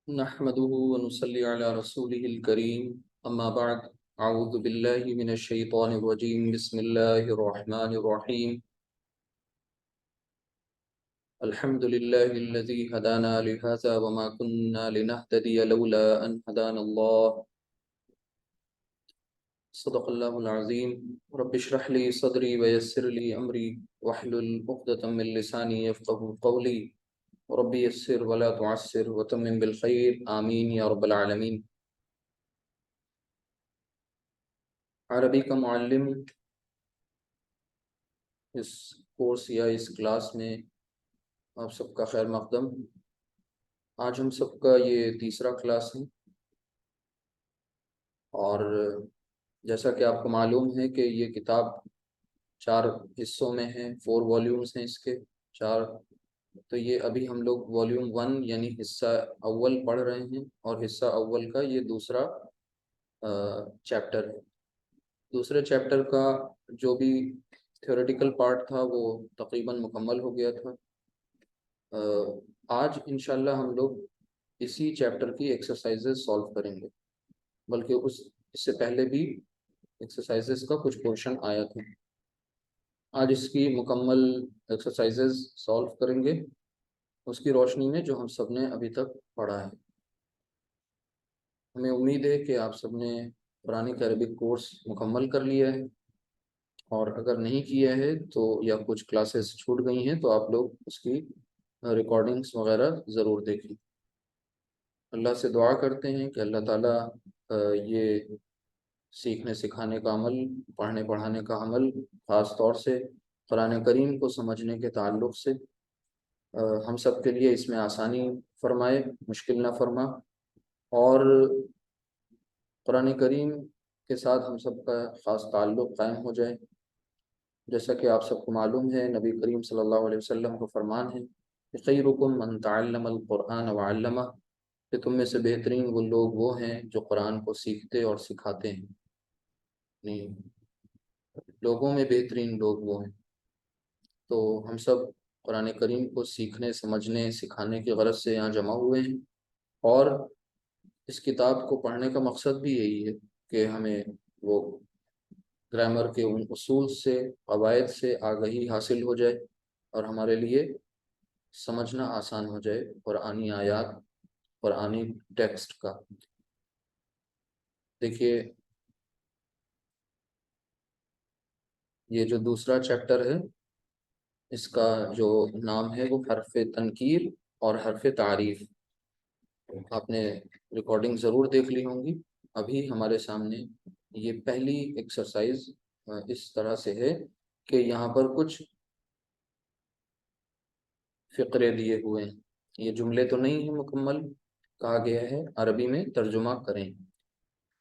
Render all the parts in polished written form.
नहमदुहु व नुसल्ली अला रसूलिहिल करीम अम्मा बाद अऊज़ु बिल्लाहि मिनश शैतानिर रजीम बिस्मिल्लाहिर रहमानिर रहीम अल्हम्दुलिल्लाहिल्लज़ी हदाना लिहाज़ा व मा कुन्ना लिनहतदिय लौला अन हदानल्लाह सदक़ल्लाहुल अज़ीम रब्बि इश्रह ली सदरी व यस्सिर ली अमरी वहलुल उक़दतम मिन लिसानी यफ़क़हू क़ौली रब्बी यस्सिर वला तुअस्सिर व तम्मिम बिल खैर आमीन या रब्बल आलमीन। अरबी का मुअल्लिम इस कोर्स या इस क्लास में आप सबका खैर मक़दम। आज हम सबका ये तीसरा क्लास है और जैसा कि आपको मालूम है कि ये किताब 4 हिस्सों में है, 4 वॉल्यूम्स हैं इसके 4। तो ये अभी हम लोग वॉल्यूम 1 यानी हिस्सा अव्वल पढ़ रहे हैं और हिस्सा अव्वल का ये दूसरा चैप्टर है। दूसरे चैप्टर का जो भी थ्योरेटिकल पार्ट था वो तकरीबन मुकम्मल हो गया था। आज इंशाल्लाह हम लोग इसी चैप्टर की एक्सरसाइजेस सॉल्व करेंगे, बल्कि उस इससे पहले भी एक्सरसाइजेस का कुछ क्वेश्चन आया था। आज इसकी मुकम्मल एक्सरसाइजेस सॉल्व करेंगे उसकी रोशनी में जो हम सब ने अभी तक पढ़ा है। हमें उम्मीद है कि आप सब ने कुरानिक अरबिक कोर्स मुकम्मल कर लिया है, और अगर नहीं किया है तो या कुछ क्लासेस छूट गई हैं तो आप लोग उसकी रिकॉर्डिंग्स वगैरह ज़रूर देखें। अल्लाह से दुआ करते हैं कि अल्लाह ताला ये सीखने सिखाने का अमल, पढ़ने पढ़ाने का अमल, ख़ास तौर से कुरान करीम को समझने के ताल्लुक़ से हम सब के लिए इसमें आसानी फरमाए, मुश्किल ना फरमा। और कुरान करीम के साथ हम सब का ख़ास ताल्लुक़ कायम हो जाए। जैसा कि आप सबको मालूम है, नबी करीम सल्लल्लाहु अलैहि वसल्लम को फरमान है कि खैरुकुम मन तअल्लमल कुरान व अल्लमा, कि तुम में से बेहतरीन वो लोग वो हैं जो कुरान को सीखते और सिखाते हैं। नहीं, लोगों में बेहतरीन लोग वो हैं। तो हम सब कुरान करीम को सीखने, समझने, सिखाने की गरज से यहाँ जमा हुए हैं, और इस किताब को पढ़ने का मकसद भी यही है कि हमें वो ग्रामर के उन उसूल से, कवायद से आगाही हासिल हो जाए और हमारे लिए समझना आसान हो जाए कुरानी आयात, कुरानी टेक्स्ट का। देखिए, ये जो दूसरा चैप्टर है इसका जो नाम है वो हरफ तनकीर और हरफ तारीफ। आपने रिकॉर्डिंग ज़रूर देख ली होंगी। अभी हमारे सामने ये पहली एक्सरसाइज इस तरह से है कि यहाँ पर कुछ फ़िक्रे दिए हुए हैं। ये जुमले तो नहीं है मुकम्मल, कहा गया है अरबी में तर्जुमा करें,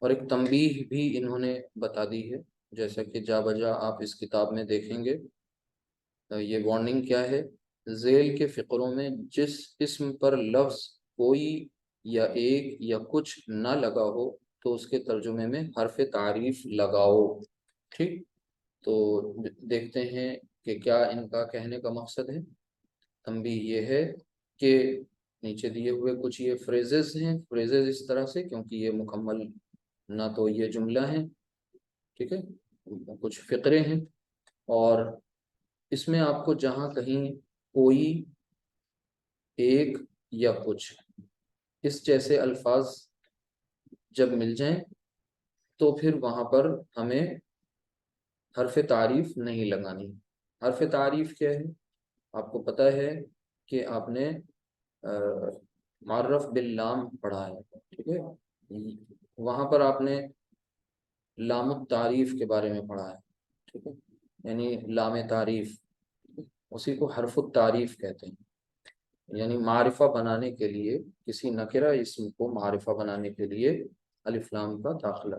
और एक तंबीह भी इन्होंने बता दी है। जैसा कि जा बजा आप इस किताब में देखेंगे, ये वार्निंग क्या है। झेल के फ़िक्रों में जिस इस्म पर लफ्ज़ कोई या एक या कुछ ना लगा हो तो उसके तर्जुमे में हरफ तारीफ लगाओ। ठीक, तो देखते हैं कि क्या इनका कहने का मकसद है। तंबीह ये है कि नीचे दिए हुए कुछ ये फ्रेजेस हैं, फ्रेजेस इस तरह से, क्योंकि ये मुकम्मल ना तो ये जुमला है, ठीक है, कुछ फ़िक्रे हैं, और इसमें आपको जहाँ कहीं कोई, एक या कुछ इस जैसे अल्फाज जब मिल जाएं तो फिर वहाँ पर हमें हरफ तारीफ नहीं लगानी। हरफ तारीफ क्या है, आपको पता है कि आपने मार्रफ बिल्लाम पढ़ा है, ठीक है। वहाँ पर आपने लाम तारीफ के बारे में पढ़ा है, ठीक है, यानी लाम तारीफ, उसी को हरफ तारीफ कहते हैं। यानी मारिफा बनाने के लिए, किसी नकिरा इस्म को मारिफा बनाने के लिए अलिफ लाम का दाखिला।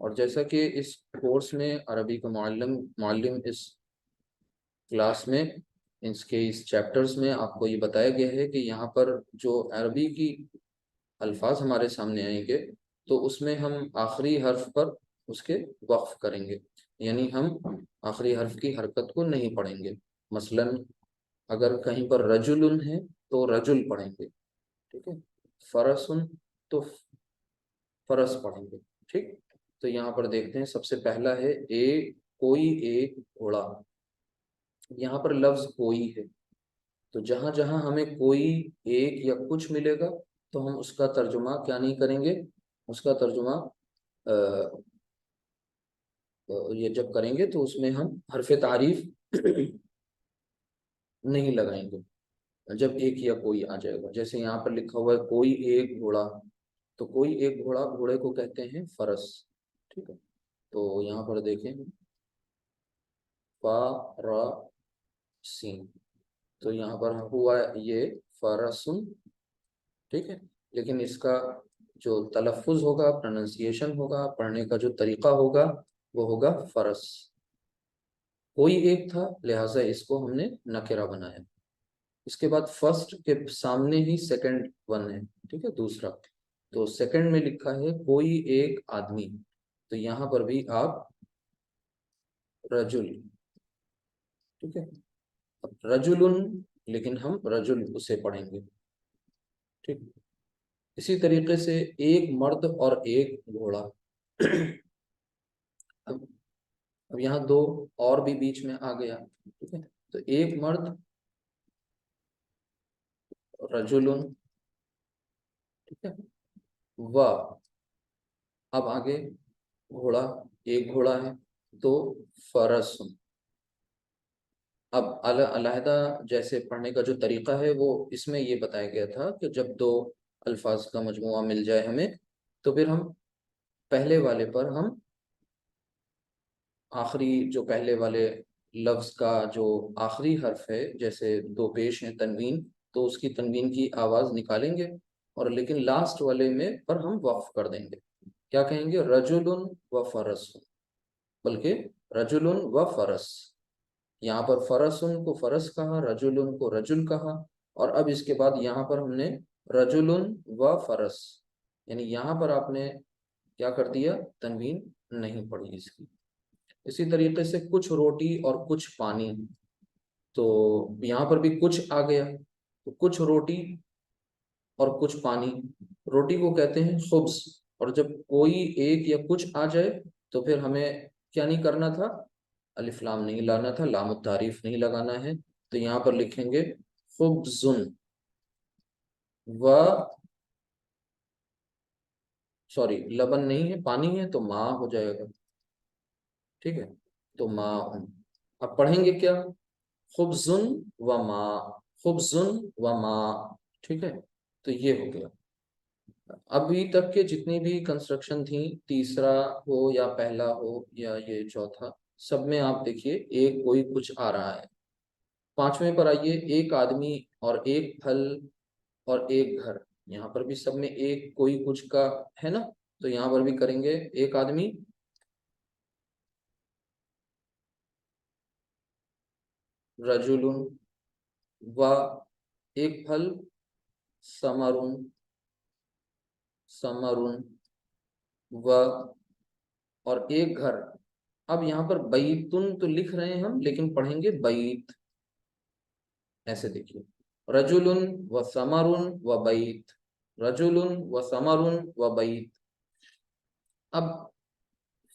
और जैसा कि इस कोर्स में अरबी का मुअल्लिम इस क्लास में, इसके इस चैप्टर्स में आपको ये बताया गया है कि यहाँ पर जो अरबी की अल्फाज हमारे सामने आएंगे तो उसमें हम आखिरी हर्फ पर उसके वक्फ करेंगे, यानी हम आखिरी हर्फ की हरकत को नहीं पढ़ेंगे। मसलन अगर कहीं पर रजुलन है तो रजुल पढ़ेंगे, ठीक है। फरसुन, तो फरस पढ़ेंगे। ठीक, तो यहाँ पर देखते हैं, सबसे पहला है कोई एक घोड़ा। यहाँ पर लफ्ज कोई है, तो जहां जहां हमें कोई एक या कुछ मिलेगा तो हम उसका तर्जुमा क्या नहीं करेंगे, उसका तर्जुमा ये जब करेंगे तो उसमें हम हरफ तारीफ नहीं लगाएंगे जब एक या कोई आ जाएगा। जैसे यहाँ पर लिखा हुआ है कोई एक घोड़ा, तो कोई एक घोड़ा, घोड़े को कहते हैं फरस। ठीक है, तो यहाँ पर देखें फारसीन, तो यहाँ पर हुआ ये फरसुन। ठीक है, लेकिन इसका जो तलफ़ुज़ होगा, प्रोनाउंसिएशन होगा, पढ़ने का जो तरीका होगा वो होगा फरस। कोई एक था लिहाजा इसको हमने नकेरा बनाया। इसके बाद फर्स्ट के सामने ही सेकंड वन है, ठीक है, दूसरा। तो सेकंड में लिखा है कोई एक आदमी, तो यहाँ पर भी आप रजुल। ठीक है, अब रजुलुन, लेकिन हम रजुल उसे पढ़ेंगे। ठीक, इसी तरीके से एक मर्द और एक घोड़ा। अब अब यहाँ दो और भी बीच में आ गया। ठीक है, तो एक मर्द रजुलुन। ठीक है, व, अब आगे घोड़ा, एक घोड़ा है तो फरसुन। अब अलहदा जैसे पढ़ने का जो तरीका है वो इसमें ये बताया गया था कि जब दो अल्फाज का मजमुआ मिल जाए हमें, तो फिर हम पहले वाले पर हम आखिरी जो पहले वाले लफ्ज का जो आखिरी हर्फ है, जैसे दो पेश हैं तनवीन, तो उसकी तनवीन की आवाज निकालेंगे, और लेकिन लास्ट वाले में पर हम वक्फ कर देंगे। क्या कहेंगे, रजुलुन व फरस, बल्कि रजुलुन व फरस। यहाँ पर फरसुन को फरस कहा, रजुलुन को रजुल कहा, और अब इसके बाद यहाँ पर हमने रजुलुन व फरस, यानी यहाँ पर आपने क्या कर दिया, तनवीन नहीं पढ़ी इसकी। इसी तरीके से कुछ रोटी और कुछ पानी, तो यहाँ पर भी कुछ आ गया, तो कुछ रोटी और कुछ पानी। रोटी को कहते हैं खुब्स, और जब कोई एक या कुछ आ जाए तो फिर हमें क्या नहीं करना था, अलिफ लाम नहीं लाना था, लाम तारीफ नहीं लगाना है। तो यहाँ पर लिखेंगे खुब्जुन व, सॉरी लबन नहीं है, पानी है तो माँ हो जाएगा। ठीक है, तो माँ, अब पढ़ेंगे क्या, खुब्जुन व माँ, खुब्जुन व माँ। ठीक है, तो ये हो गया। अभी तक के जितनी भी कंस्ट्रक्शन थी, तीसरा हो या पहला हो या ये चौथा, सब में आप देखिए एक कोई कुछ आ रहा है। पांचवें पर आइए, एक आदमी और एक फल और एक घर, यहाँ पर भी सब में एक कोई कुछ का है ना, तो यहाँ पर भी करेंगे एक आदमी रजुलुन, व एक फल समरुन, समरुन, व और एक घर। अब यहाँ पर बैतुन तो लिख रहे हैं हम, लेकिन पढ़ेंगे बैत। ऐसे देखिए, रजुलुन व समरुन व बैत, रजुलुन व समरुन व बैत। अब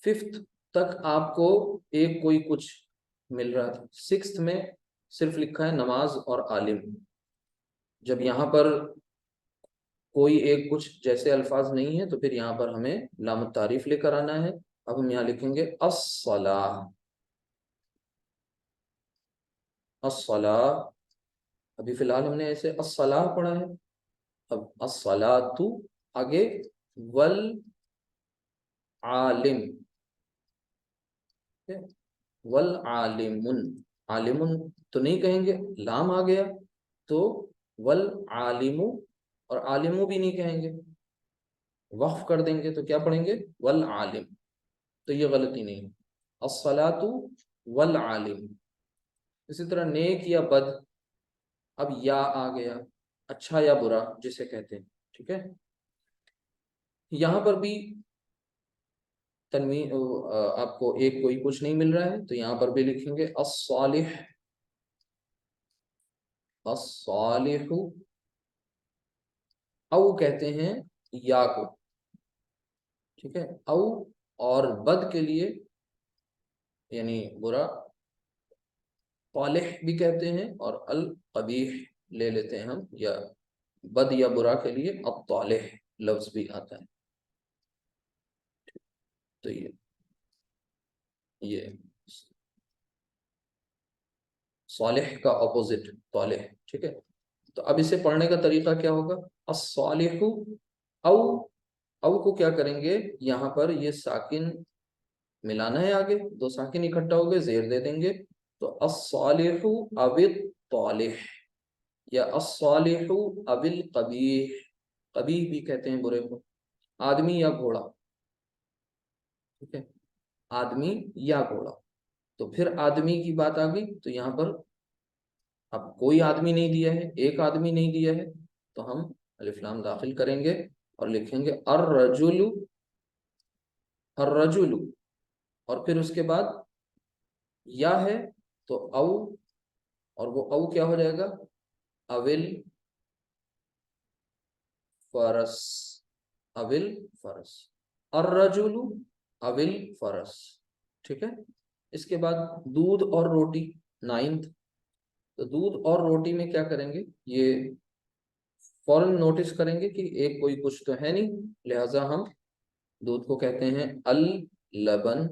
फिफ्थ तक आपको एक कोई कुछ मिल रहा था, सिक्स्थ में सिर्फ लिखा है नमाज और आलिम। जब यहाँ पर कोई एक कुछ जैसे अल्फाज नहीं है तो फिर यहाँ पर हमें लाम तारीफ लेकर आना है। अब हम यहाँ लिखेंगे अस्सलाह, अस्सलाह। अभी फिलहाल हमने ऐसे अस्सलाह पढ़ा है, अब अस्सलातु, आगे वल आलिम, ठीक है? वल आलिमुन, आलिमुन तो नहीं कहेंगे, लाम आ गया तो वल आलिमु, और आलिमु भी नहीं कहेंगे, वक्फ कर देंगे तो क्या पढ़ेंगे, वल आलिम। तो ये गलती नहीं है, अस्सलातु वल आलिम। इसी तरह नेक या बद, अब या आ गया, अच्छा या बुरा जिसे कहते हैं। ठीक है, यहाँ पर भी तनवीन आपको एक कोई कुछ नहीं मिल रहा है, तो यहाँ पर भी लिखेंगे अस्सालिह, अस्सालिहु, औ कहते हैं या को, ठीक है। औ और बद के लिए यानी बुरा, तालिह भी कहते हैं, और अल कबीह ले लेते हैं हम, या बद या बुरा के लिए अब तालिह लफ्ज भी आता है। तो ये सालिह का अपोजिट तालिह, ठीक है। तो अब इसे पढ़ने का तरीका क्या होगा? अस्सालिहु, औ औ को क्या करेंगे, यहाँ पर ये साकिन मिलाना है, आगे दो साकिन इकट्ठा हो गए, जेर दे देंगे। तो अस्सालिहु अवित तालिह, या अस्सालिहु अविल कबीह, कबीह भी कहते हैं बुरे को, आदमी या घोड़ा, ठीक है, आदमी या घोड़ा। तो फिर आदमी की बात आ गई, तो यहाँ पर अब कोई आदमी नहीं दिया है, एक आदमी नहीं दिया है, तो हम अलिफ लाम दाखिल करेंगे और लिखेंगे अर्रजुलु, अर्रजुलु, और फिर उसके बाद या है तो औ, और वो औ क्या हो जाएगा, अविल फरस, अविल फरस, अर्रजुलु अविल फरस, ठीक है। इसके बाद दूध और रोटी, नाइन्थ। तो दूध और रोटी में क्या करेंगे, ये फौरन नोटिस करेंगे कि एक कोई कुछ तो है नहीं, लिहाजा हम दूध को कहते हैं अल लबन,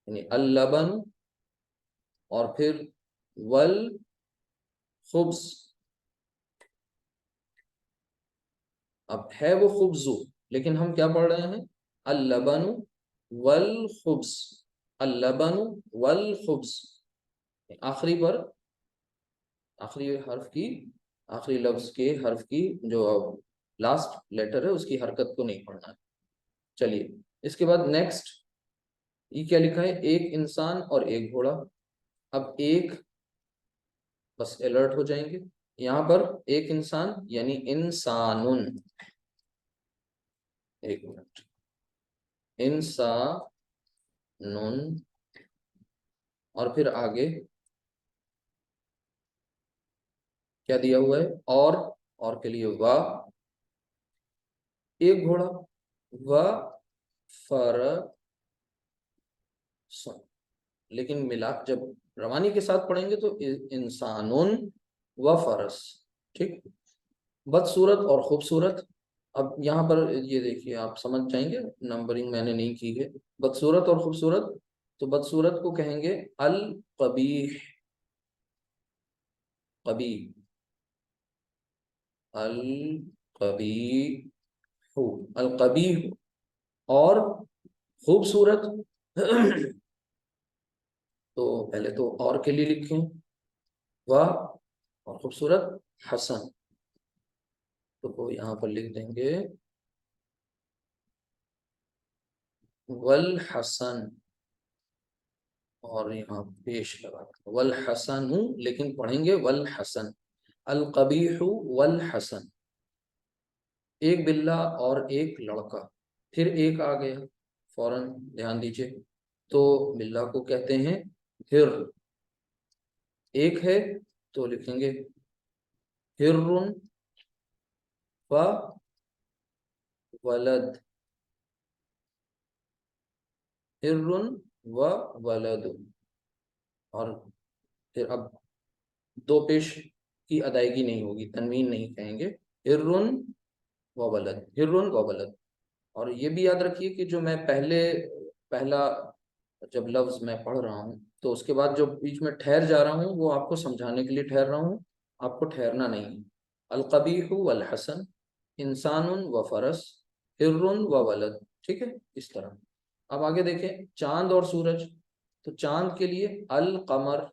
यानी अल लबन, और फिर वल खुब्स, अब है वो खुब्जु, लेकिन हम क्या पढ़ रहे हैं, अल लबनु वल खुब्स, अल लबनु वल खुब्स, आखिरी पर, आखिरी हर्फ की, आखिरी लफ्ज के हर्फ की जो लास्ट लेटर है उसकी हरकत को नहीं पढ़ना है। चलिए, इसके बाद नेक्स्ट, ये क्या लिखा है, एक इंसान और एक घोड़ा। अब एक, बस अलर्ट हो जाएंगे, यहाँ पर एक इंसान यानी इंसानुन, एक मिनट, इंसानुन, और फिर आगे क्या दिया हुआ है, और के लिए वाह, एक घोड़ा, व फर, लेकिन मिला जब रवानी के साथ पढ़ेंगे तो इंसानुन व फरस, ठीक। बदसूरत और खूबसूरत, अब यहाँ पर ये देखिए आप समझ जाएंगे, नंबरिंग मैंने नहीं की है। बदसूरत और खूबसूरत, तो बदसूरत को कहेंगे अल कबीह, कबीह, अल कबीह, अल कबीह, और खूबसूरत तो पहले तो और के लिए लिखें वाह, और खूबसूरत हसन, तो वो यहाँ पर लिख देंगे वल हसन, और यहाँ पेश लगा वल हसन, लेकिन पढ़ेंगे वल हसन, अल कबीहु वल हसन, एक बिल्ला और एक लड़का, फिर एक आ गया, फौरन ध्यान दीजिए। तो बिल्ला को कहते हैं हिर, एक है तो लिखेंगे हिर्रुन व वलद, हिर्रुन व वलद, और फिर अब दो पेश की अदायगी नहीं होगी, तनवीन नहीं कहेंगे, हिर्रुन व वलद, हिर्रुन व वलद। और ये भी याद रखिए कि जो मैं पहला जब लफ्ज मैं पढ़ रहा हूँ तो उसके बाद जो बीच में ठहर जा रहा हूँ वो आपको समझाने के लिए ठहर रहा हूँ, आपको ठहरना नहीं है। अल कबीहु वल हसन, इंसानुन व फरस, हिर्रुन व वलद, ठीक है, इस तरह। अब आगे देखें, चांद और सूरज, तो चांद के लिए अल कमर,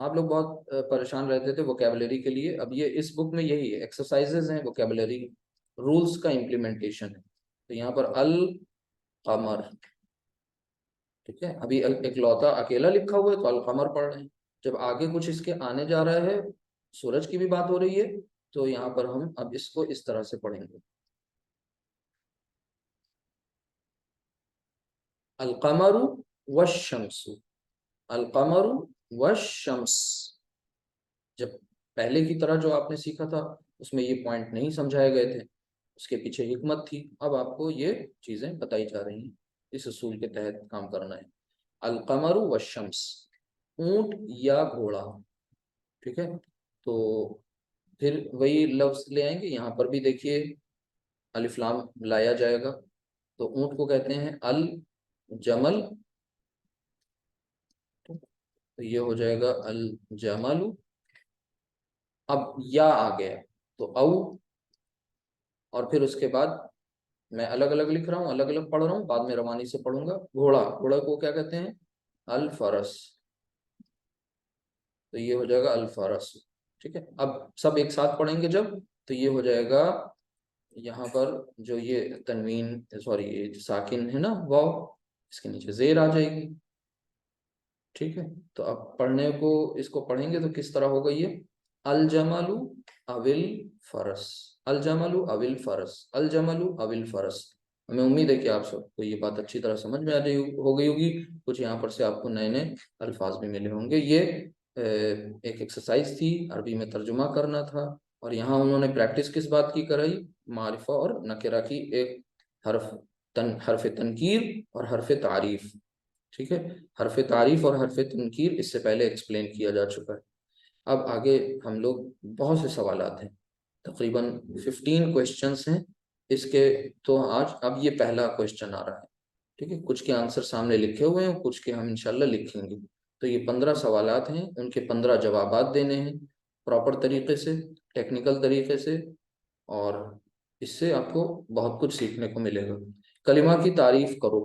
आप लोग बहुत परेशान रहते थे वोकेबलरी के लिए, अब ये इस बुक में यही है, एक्सरसाइजेज हैं, वोकेबलरी रूल्स का इम्प्लीमेंटेशन है। तो यहाँ पर अल कमर, ठीक है, अभी इकलौता अकेला लिखा हुआ है तो अल कमर पढ़ रहे हैं। जब आगे कुछ इसके आने जा रहा है, सूरज की भी बात हो रही है, तो यहाँ पर हम अब इसको इस तरह से पढ़ेंगे, अल कमरु वश्शम्सु, अल कमरु वश्शम्स, जब पहले की तरह जो आपने सीखा था उसमें ये पॉइंट नहीं समझाए गए थे, उसके पीछे हिकमत थी, अब आपको ये चीजें बताई जा रही हैं, इस उसूल के तहत काम करना है। अल कमरु व शम्स, ऊंट या घोड़ा, ठीक है। तो फिर वही लफ्ज ले आएंगे, यहाँ पर भी देखिए अलिफ लाम लाया जाएगा। तो ऊंट को कहते हैं अल जमल, तो ये हो जाएगा अल जमलु। अब या आ गया तो औ, और फिर उसके बाद मैं अलग अलग लिख रहा हूँ, अलग अलग पढ़ रहा हूँ, बाद में रवानी से पढ़ूंगा। घोड़ा, घोड़ा को क्या कहते हैं? अल फरस, तो ये हो जाएगा अल फरस, ठीक है। अब सब एक साथ पढ़ेंगे जब, तो ये हो जाएगा यहाँ पर जो ये तनवीन, सॉरी ये जो साकिन है ना वाव, इसके नीचे जेर आ जाएगी, ठीक है। तो अब पढ़ने को, इसको पढ़ेंगे तो किस तरह होगा ये? अल जमलु अविल फरस, अल जमलु अविल फरस, अल जमलु अविल फरस। हमें उम्मीद है कि आप सबको ये बात अच्छी तरह समझ में आ गई हो गई होगी। कुछ यहाँ पर से आपको नए नए अल्फाज भी मिले होंगे। ये एक एक्सरसाइज थी, अरबी में तर्जुमा करना था, और यहाँ उन्होंने प्रैक्टिस किस बात की कराई? मारिफा और नकेरा की, एक हरफ तनकीर और हरफ तारीफ, ठीक है। हरफ तारीफ और हरफ तनकीर इससे पहले एक्सप्लेन किया जा चुका है। अब आगे हम लोग, बहुत से सवालात हैं, तकरीबन 15 क्वेश्चंस हैं इसके। तो आज अब ये पहला क्वेश्चन आ रहा है, ठीक है। कुछ के आंसर सामने लिखे हुए हैं, कुछ के हम इंशाल्लाह लिखेंगे। तो ये 15 सवालात हैं, उनके 15 जवाबात देने हैं प्रॉपर तरीके से, टेक्निकल तरीके से, और इससे आपको बहुत कुछ सीखने को मिलेगा। कलिमा की तारीफ करो।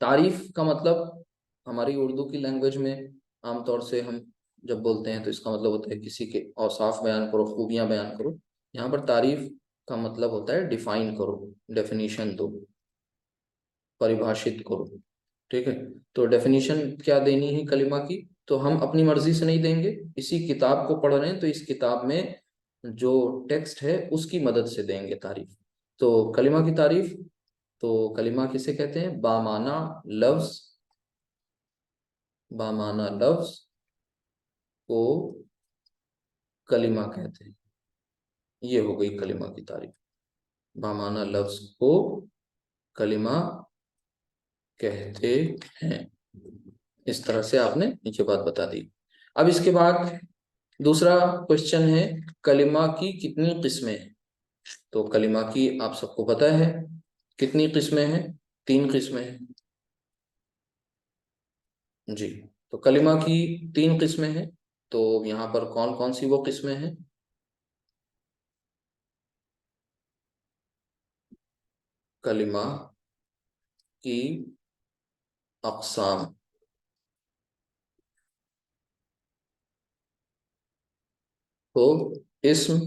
तारीफ का मतलब हमारी उर्दू की लैंग्वेज में आमतौर से हम जब बोलते हैं तो इसका मतलब होता है किसी के औसाफ बयान करो, खूबियां बयान करो। यहाँ पर तारीफ का मतलब होता है डिफाइन करो, डेफिनेशन दो, परिभाषित करो, ठीक है। तो डेफिनेशन क्या देनी है कलिमा की? तो हम अपनी मर्जी से नहीं देंगे, इसी किताब को पढ़ रहे हैं तो इस किताब में जो टेक्स्ट है उसकी मदद से देंगे तारीफ। तो कलिमा की तारीफ, तो कलिमा किसे कहते हैं? बामाना लफ्ज, बामाना लफ्ज को कलिमा कहते हैं। ये हो गई कलिमा की तारीफ। बामाना लफ्ज को कलिमा कहते हैं, इस तरह से आपने नीचे बात बता दी। अब इसके बाद दूसरा क्वेश्चन है, कलिमा की कितनी किस्में हैं? तो कलिमा की आप सबको पता है कितनी किस्में हैं? 3 किस्में हैं जी। तो कलिमा की 3 किस्में हैं। तो यहाँ पर कौन कौन सी वो किस्में हैं? कलिमा की अक़साम, तो इस्म,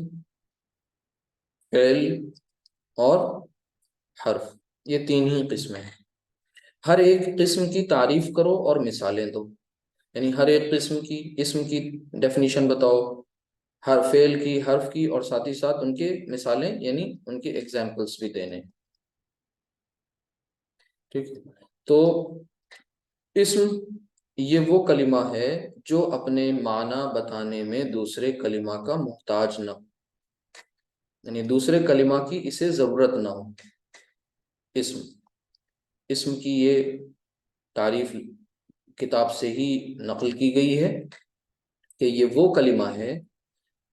फ़िल और हर्फ, ये 3 ही किस्में हैं। हर एक किस्म की तारीफ करो और मिसालें दो, यानी हर एक किस्म की, इस्म की डेफिनेशन बताओ, हर फेल की, हर्फ की, और साथ ही साथ उनके मिसालें यानी उनके एग्जाम्पल्स भी देने, ठीक है। तो इस्म ये वो कलिमा है जो अपने माना बताने में दूसरे कलिमा का मोहताज न हो, यानी दूसरे कलिमा की इसे जरूरत ना हो। इस्म, इस्म की ये तारीफ किताब से ही नकल की गई है कि ये वो कलिमा है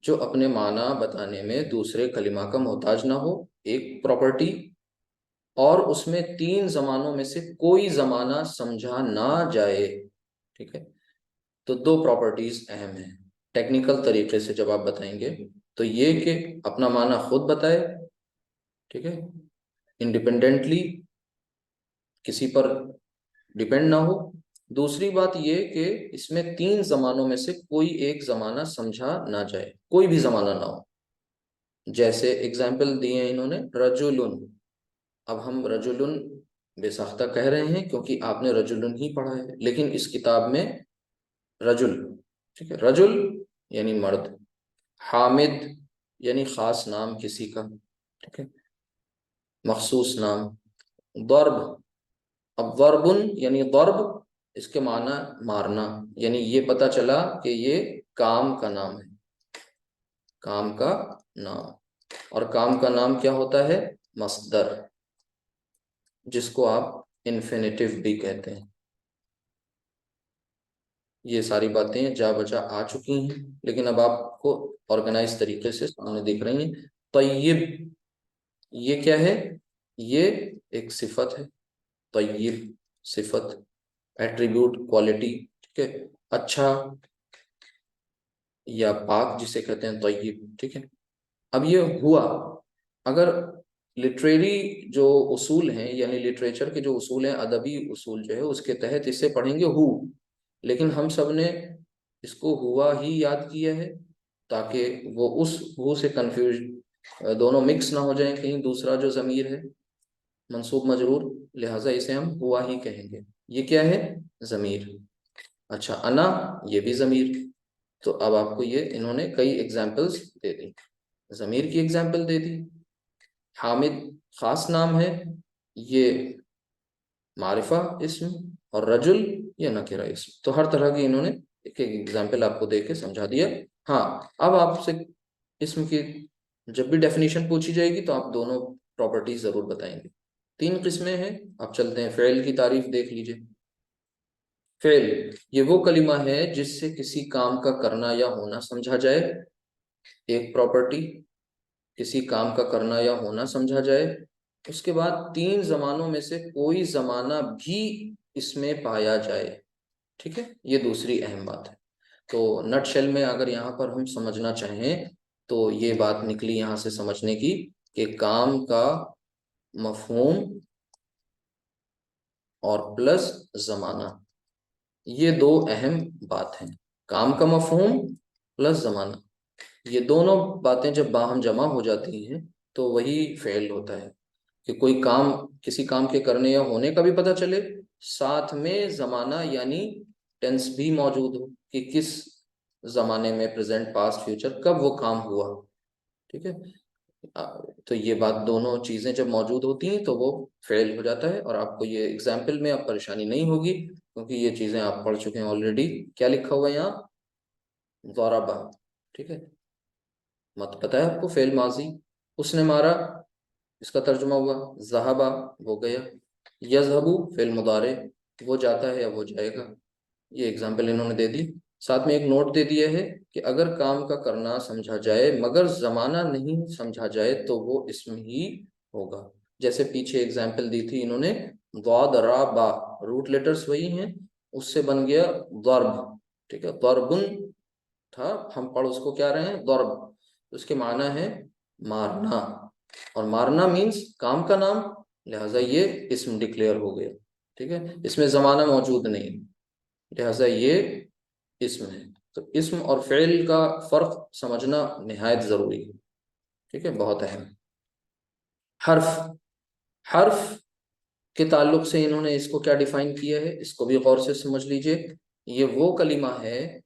जो अपने माना बताने में दूसरे कलिमा का मोहताज ना हो, एक प्रॉपर्टी, और उसमें 3 जमानों में से कोई जमाना समझा ना जाए, ठीक है। तो 2 प्रॉपर्टीज अहम हैं टेक्निकल तरीके से जब आप बताएंगे, तो ये कि अपना माना खुद बताए, ठीक है, इंडिपेंडेंटली, किसी पर डिपेंड ना हो। दूसरी बात ये कि इसमें 3 जमानों में से कोई एक जमाना समझा ना जाए, कोई भी जमाना ना हो। जैसे एग्जाम्पल दिए इन्होंने, रजुलुन। अब हम रजुलुन बेसाख्ता कह रहे हैं क्योंकि आपने रजुलुन ही पढ़ा है, लेकिन इस किताब में रजुल, ठीक है, रजुल यानी मर्द, हामिद यानी खास नाम किसी का, ठीक है, मखसूस नाम, दर्ब, अब दर्बुन यानी दर्ब, इसके माना मारना, यानी ये पता चला कि ये काम का नाम है, काम का नाम। और काम का नाम क्या होता है? मस्दर, जिसको आप इन्फिनेटिव भी कहते हैं। ये सारी बातें जा बजा आ चुकी हैं, लेकिन अब आपको ऑर्गेनाइज तरीके से सामने दिख रही हैं। तय्यब, ये क्या है? ये एक सिफत है, तय्यब सिफत, एट्रीब्यूट, क्वालिटी, ठीक है। अच्छा या पाक जिसे कहते हैं तय्यब, ठीक है। अब ये हुआ, अगर लिटरेरी जो उसूल हैं, यानी लिटरेचर के जो उसूल हैं, अदबी उसूल जो है, उसके तहत इसे पढ़ेंगे हु, लेकिन हम सब ने इसको हुआ ही याद किया है, ताकि वो उस हु से कंफ्यूज दोनों मिक्स ना हो जाएं, कहीं दूसरा जो ज़मीर है मंसूब मजरूर, लिहाजा इसे हम हुआ ही कहेंगे। ये क्या है? ज़मीर। अच्छा, अना, ये भी ज़मीर। तो अब आपको ये इन्होंने कई एग्जाम्पल्स दे दी, ज़मीर की एग्जाम्पल दे दी। हामिद खास नाम है, ये मारिफा इस्म, और रजुल ये नकिरा इस्म। तो हर तरह की इन्होंने एक एक एग्जाम्पल आपको दे के समझा दिया। हाँ, अब आपसे इस्म की जब भी डेफिनेशन पूछी जाएगी तो आप दोनों प्रॉपर्टीज जरूर बताएंगे। 3 किस्में हैं। अब चलते हैं, फ़ेल की तारीफ देख लीजिए। फ़ेल ये वो कलिमा है जिससे किसी काम का करना या होना समझा जाए, एक प्रॉपर्टी, किसी काम का करना या होना समझा जाए। उसके बाद 3 जमानों में से कोई जमाना भी इसमें पाया जाए, ठीक है, ये दूसरी अहम बात है। तो नट शेल में अगर यहाँ पर हम समझना चाहें तो ये बात निकली यहाँ से समझने की कि काम का मफहूम और प्लस जमाना, ये 2 अहम बात हैं। काम का मफहूम प्लस जमाना, ये दोनों बातें जब बाहम जमा हो जाती हैं तो वही फेल होता है कि कोई काम, किसी काम के करने या होने का भी पता चले, साथ में जमाना यानी टेंस भी मौजूद हो कि किस जमाने में, प्रेजेंट, पास्ट, फ्यूचर, कब वो काम हुआ, ठीक है। तो ये बात, दोनों चीजें जब मौजूद होती हैं तो वो फेल हो जाता है। और आपको ये एग्जाम्पल में अब परेशानी नहीं होगी, क्योंकि ये चीजें आप पढ़ चुके हैं ऑलरेडी। क्या लिखा हुआ है यहाँ? ज़राबा, ठीक है। मत पता है आपको, फेल माजी, उसने मारा, इसका तर्जुमा हुआ जहाबा, वो गया। यजहबू फेल मुदारे, वो जाता है या वो जाएगा। ये एग्जाम्पल इन्होंने दे दी। साथ में एक नोट दे दिया है कि अगर काम का करना समझा जाए मगर जमाना नहीं समझा जाए तो वो इसमें ही होगा। जैसे पीछे एग्जाम्पल दी थी इन्होंने, बा, रूट लेटर्स वही हैं, उससे बन गया दर्ब, ठीक है। दर्बुन था, हम पढ़ उसको क्या रहे हैं? दर्ब। उसके माना है मारना, और मारना मीन्स काम का नाम, लिहाजा ये इसम डिक्लेयर हो गया, ठीक है। इसमें जमाना मौजूद नहीं, लिहाजा ये इसम है। तो इसम और फ़ेल का फर्क समझना निहायत जरूरी है, ठीक है, बहुत अहम। हर्फ, हर्फ के ताल्लुक से इन्होंने इसको क्या डिफाइन किया है, इसको भी गौर से समझ लीजिए। ये वो कलिमा है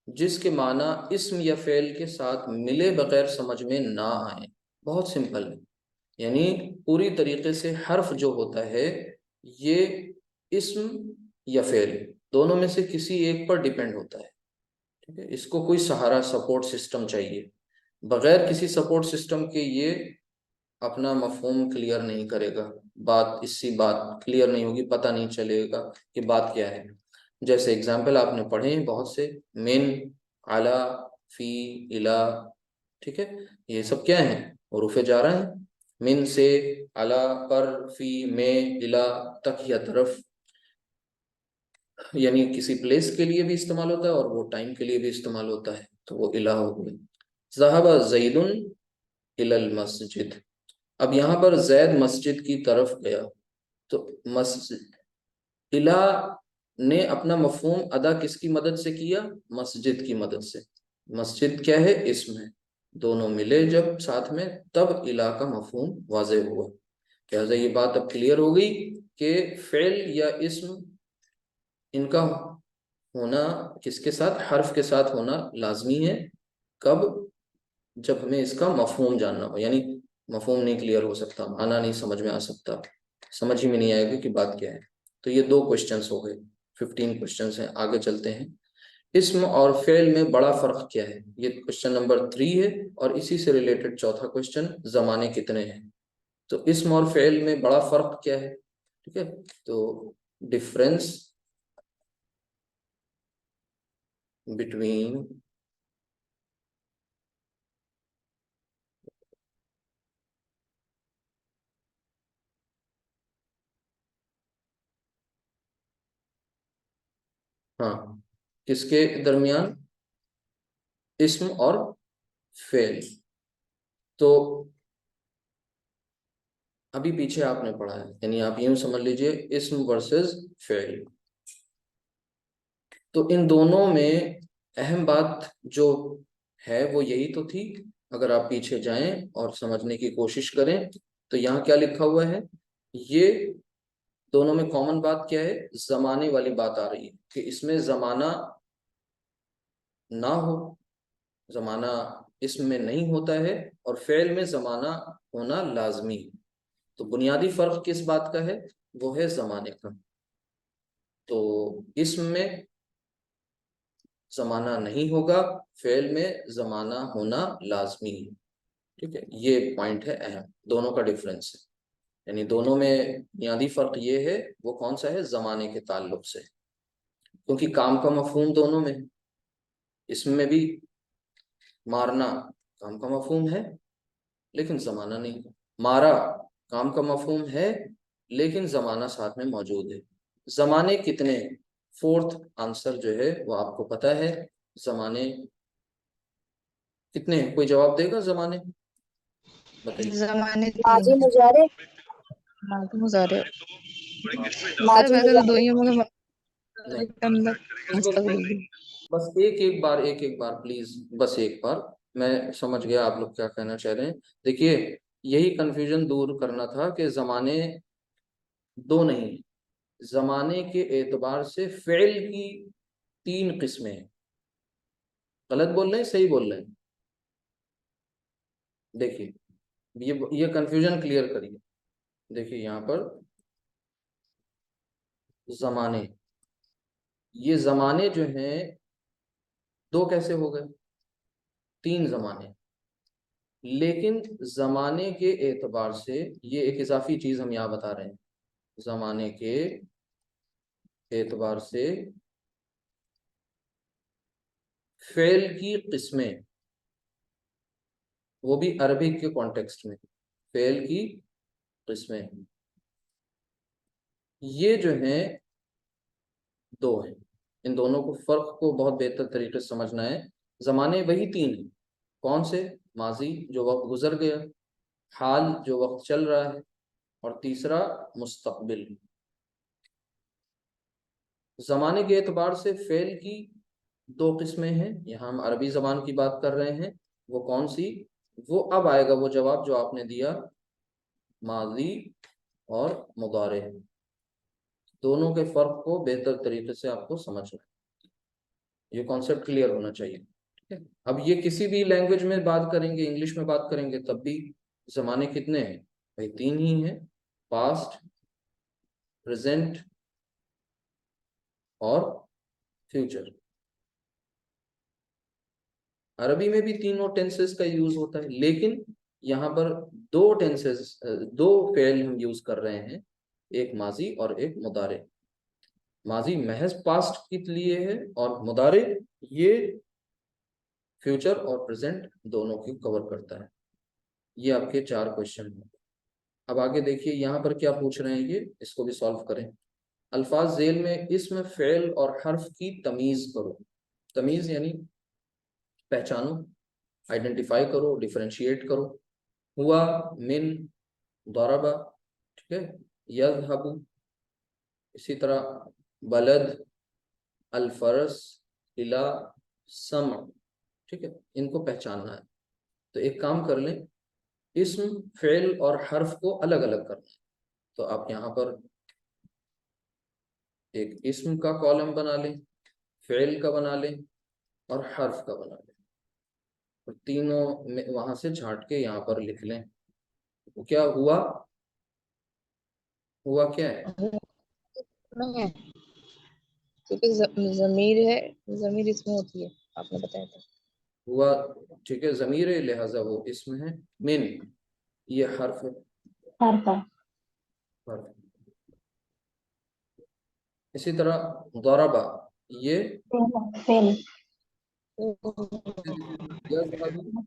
जिसके माना इस्म या फ़ेल के साथ मिले बगैर समझ में ना आए। बहुत सिंपल है, यानी पूरी तरीके से हर्फ जो होता है ये इस्म या फ़ेल दोनों में से किसी एक पर डिपेंड होता है, ठीक है। इसको कोई सहारा, सपोर्ट सिस्टम चाहिए। बगैर किसी सपोर्ट सिस्टम के ये अपना मफहूम क्लियर नहीं करेगा, बात इससी बात क्लियर नहीं होगी, पता नहीं चलेगा कि बात क्या है। जैसे एग्जाम्पल आपने पढ़े हैं बहुत से, मिन, अला, फी, इला, ठीक है, ये सब क्या है? हुरूफ़े जारा है। मिन से, अला पर, फी में, इला तक या तरफ, यानी किसी प्लेस के लिए भी इस्तेमाल होता है और वो टाइम के लिए भी इस्तेमाल होता है, तो वो इला हो गया। ज़हबा ज़ैदुन इलल मस्जिद, अब यहाँ पर जैद मस्जिद की तरफ गया, तो मस्जिद, इला ने अपना मफहूम अदा किसकी मदद से किया? मस्जिद की मदद से। मस्जिद क्या है? इस्म है। दोनों मिले जब साथ में, तब इला का मफहूम वाज़े हुआ। क्या ये बात अब क्लियर हो गई कि फ़ेल या इस्म, इनका होना किसके साथ? हर्फ के साथ होना लाजमी है। कब? जब हमें इसका मफहूम जानना हो, यानी मफहूम नहीं क्लियर हो सकता, माना नहीं समझ में आ सकता, समझ ही में नहीं आएगा कि बात क्या है। तो ये 2 क्वेश्चंस हो गए, 15 क्वेश्चंस हैं। आगे चलते हैं। इस्म और फेल में बड़ा फर्क क्या है? ये क्वेश्चन नंबर 3 है और इसी से रिलेटेड चौथा क्वेश्चन, जमाने कितने हैं। तो इस्म और फेल में बड़ा फर्क क्या है? ठीक है, तो डिफरेंस बिटवीन हाँ, किसके दरमियान? इस्म और फेल। तो अभी पीछे आपने पढ़ा है, यानी आप यूं समझ लीजिए इस्म वर्सेस फेल। तो इन दोनों में अहम बात जो है वो यही तो थी। अगर आप पीछे जाएं और समझने की कोशिश करें तो यहाँ क्या लिखा हुआ है, ये दोनों में कॉमन बात क्या है? जमाने वाली बात आ रही है कि इसमें जमाना ना हो, जमाना इसमें नहीं होता है, और फेल में जमाना होना लाजमी। तो बुनियादी फर्क किस बात का है? वो है जमाने का। तो इसमें जमाना नहीं होगा, फेल में जमाना होना लाजमी है। ठीक है, ये पॉइंट है अहम, दोनों का डिफरेंस है। यानी दोनों में बुनियादी फर्क ये है, वो कौन सा है? जमाने के ताल्लुक से। क्योंकि काम का मफहूम दोनों में है। इसमें भी मारना काम का मफहूम है, लेकिन जमाना नहीं। मारा काम का मफहूम है, लेकिन जमाना साथ में मौजूद है। जमाने कितने? फोर्थ आंसर जो है वो आपको पता है। जमाने कितने? कोई जवाब देगा? जमाने बताइए। जमाने तीन माजी है। मुजारे। मालूम मुजारे। सर माजी वैसे तो दो मुजारे। ही है, मगर नहीं, मुजारे के अंदर बस बस मुस्तकबिल भी। बस एक एक बार प्लीज, बस एक बार। मैं समझ गया आप लोग क्या कहना चाह रहे हैं। देखिए, यही कंफ्यूजन दूर करना था कि जमाने दो नहीं, जमाने के एतबार से फेल की 3 किस्में हैं। गलत बोल रहे हैं, सही बोल रहे हैं? देखिए, ये कंफ्यूजन क्लियर करिए। देखिए यहाँ पर जमाने, ये जमाने जो हैं दो कैसे हो गए? 3 जमाने। लेकिन जमाने के एतबार से, ये एक इजाफी चीज हम यहाँ बता रहे हैं, जमाने के एतबार से फेल की किस्में, वो भी अरबिक के कॉन्टेक्स्ट में, फेल की किस्में ये जो हैं दो हैं। इन दोनों को फर्क को बहुत बेहतर तरीके से समझना है। जमाने वही 3 हैं। कौन से? माजी जो वक्त गुजर गया, हाल जो वक्त चल रहा है, और तीसरा मुस्तकबिल। जमाने के एतबार से फेल की 2 किस्में हैं। यहाँ हम अरबी जबान की बात कर रहे हैं। वो कौन सी? वो अब आएगा वो जवाब जो आपने दिया, माजी और मुदारे। दोनों के फर्क को बेहतर तरीके से आपको समझना है, ये कॉन्सेप्ट क्लियर होना चाहिए। ठीक है, अब ये किसी भी लैंग्वेज में बात करेंगे, इंग्लिश में बात करेंगे, तब भी जमाने कितने हैं भाई? 3 ही हैं, पास्ट, प्रेजेंट और फ्यूचर। अरबी में भी तीनों टेंसेस का यूज होता है, लेकिन यहाँ पर 2 टेंसेस, 2 फेल हम यूज कर रहे हैं, एक माजी और एक मुदारे। माजी महज पास्ट के लिए है, और मुदारे ये फ्यूचर और प्रेजेंट दोनों की कवर करता है। ये आपके 4 क्वेश्चन हैं। अब आगे देखिए यहाँ पर क्या पूछ रहे हैं, ये इसको भी सॉल्व करें। अल्फाज जेल में इसमें फेल और हर्फ की तमीज करो। तमीज यानी पहचानो, आइडेंटिफाई करो, डिफरेंशिएट करो। हुआ, मिन, दरबा, ठीक है, यज़हबु, इसी तरह बलद, अल-फरस, इला, सम। ठीक है, इनको पहचानना है। तो एक काम कर लें, इस्म, फेल और हर्फ को अलग अलग करना है। तो आप यहाँ पर एक इस्म का कॉलम बना लें, फेल का बना लें और हर्फ का बना लें, और तीनों में वहां से छांट के यहाँ पर लिख लें। तो क्या हुआ? हुआ क्या है? नहीं है। क्योंकि जमीर है, जमीर इसमें होती है, आपने बताया था। हुआ, ठीक है, जमीर है लिहाजा वो इसम है। मिन, ये हर्फ है, हर्फ है। हर्फ। इसी तरह दरबा, ये फेल। यज़हबु,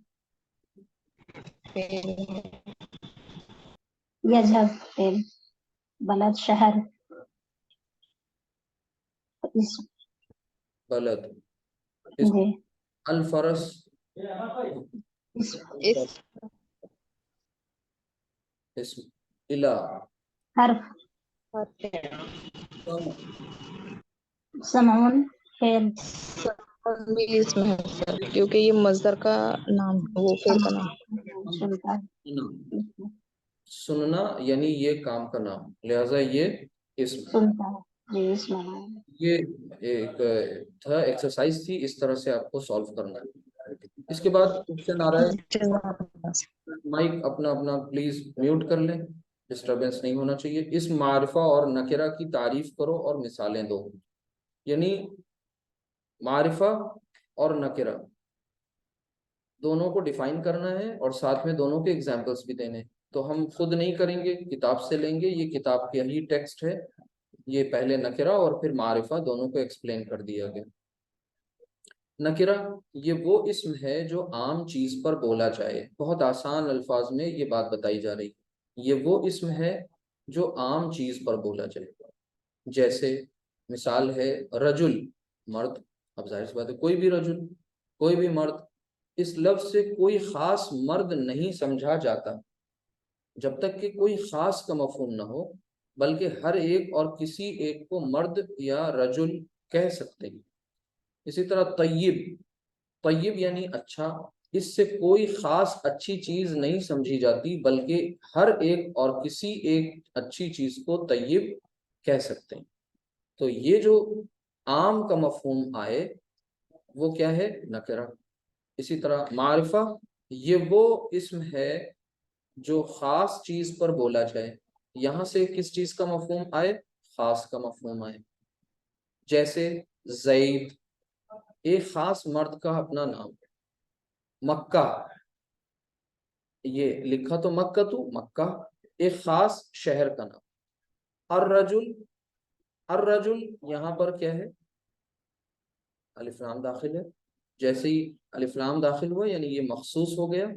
यजहब फेल। बलद शहर। इस बलद, इस जी अल फरस, इस इसम इला, हर्फ। सम, समून फेल। भी इसमें है सर, क्योंकि ये मजदर का नाम, वो फेल का नाम। सुनता। सुनना, सुनना यानी ये काम का नाम, लिहाजा ये इसम। सुनता है जी, इसमें। ये एक था, एक्सरसाइज थी, इस तरह से आपको सॉल्व करना है। इसके बाद क्वेश्चन आ रहा है, माइक अपना अपना प्लीज म्यूट कर लें, डिस्टरबेंस नहीं होना चाहिए। इस मारिफा और नकिरा की तारीफ करो और मिसालें दो। यानी मारिफा और नकिरा दोनों को डिफाइन करना है और साथ में दोनों के एग्जाम्पल्स भी देने हैं। तो हम खुद नहीं करेंगे, किताब से लेंगे, ये किताब का ही टेक्स्ट है। ये पहले नकिरा और फिर मारिफा दोनों को एक्सप्लेन कर दिया गया। नकिरा ये वो इस्म है जो आम चीज पर बोला जाए, बहुत आसान अल्फाज में ये बात बताई जा रही है। ये वो इस्म है जो आम चीज पर बोला जाए। जैसे मिसाल है रजुल, मर्द। अब जाहिर सी बात है, कोई भी रजुल, कोई भी मर्द, इस लफ्ज से कोई खास मर्द नहीं समझा जाता जब तक कि कोई खास का मफहूम ना हो, बल्कि हर एक और किसी एक को मर्द या रजुल कह सकते हैं। इसी तरह तय्यब, तय्यब यानी अच्छा, इससे कोई खास अच्छी चीज नहीं समझी जाती, बल्कि हर एक और किसी एक अच्छी चीज को तय्यब कह सकते हैं। तो ये जो आम का मफहूम आए वो क्या है, नकरा। इसी तरह मारिफा, ये वो इस्म है जो खास चीज पर बोला जाए, यहां से किस चीज का मफहूम आए, खास का मफहूम आए। जैसे जैद, एक खास मर्द का अपना नाम। मक्का, ये लिखा तो मक्का, तो मक्का एक खास शहर का नाम। अर्रजुल, अर्रजुल यहाँ पर क्या है, अलिफ्लाम दाखिल है। जैसे ही अलिफ्लाम दाखिल हुआ यानी ये मखसूस हो गया,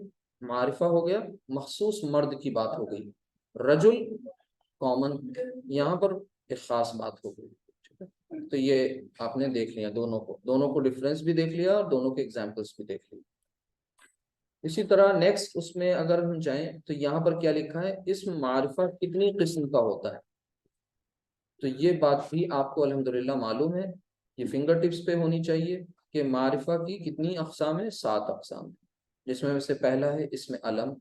मारिफा हो गया, मखसूस मर्द की बात हो गई। रजुल कॉमन, यहाँ पर एक खास बात हो गई। ठीक है, तो ये आपने देख लिया, दोनों को डिफरेंस भी देख लिया और दोनों के एग्जाम्पल्स भी देख लिए। इसी तरह नेक्स्ट उसमें अगर हम जाएं तो यहाँ पर क्या लिखा है, इसम मारिफा कितनी किस्म का होता है। तो ये बात भी आपको अल्हम्दुलिल्लाह मालूम है, ये फिंगर टिप्स पे होनी चाहिए कि मारिफा की कितनी अक़साम है, 7 अक़साम, जिसमें से पहला है इसमें अलम।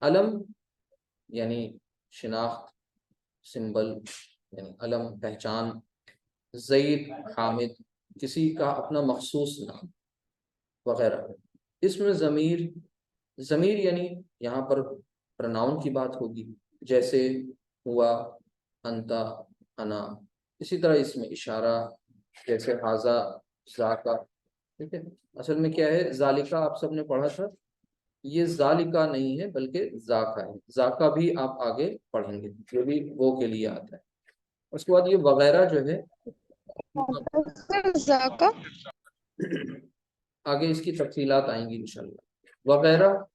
अलम यानी शिनाख्त, सिंबल, यानी अलम पहचान। ज़ईद हामिद, किसी का अपना मखसूस नाम वगैरह। इसमें ज़मीर, ज़मीर यानी यहाँ पर प्रोनाउन की बात होगी, जैसे हुआ, अंता, अना। इसी तरह इसमें इशारा, जैसे हाजा, जाका। ठीक है, असल में क्या है, जालिका आप सबने पढ़ा था, ये जालिका नहीं है बल्कि जाका है। जाका भी आप आगे पढ़ेंगे, ये भी वो के लिए आता है। उसके बाद ये वगैरह जो है, जाका आगे इसकी तफसीलात आएंगी इंशाल्लाह। वगैरह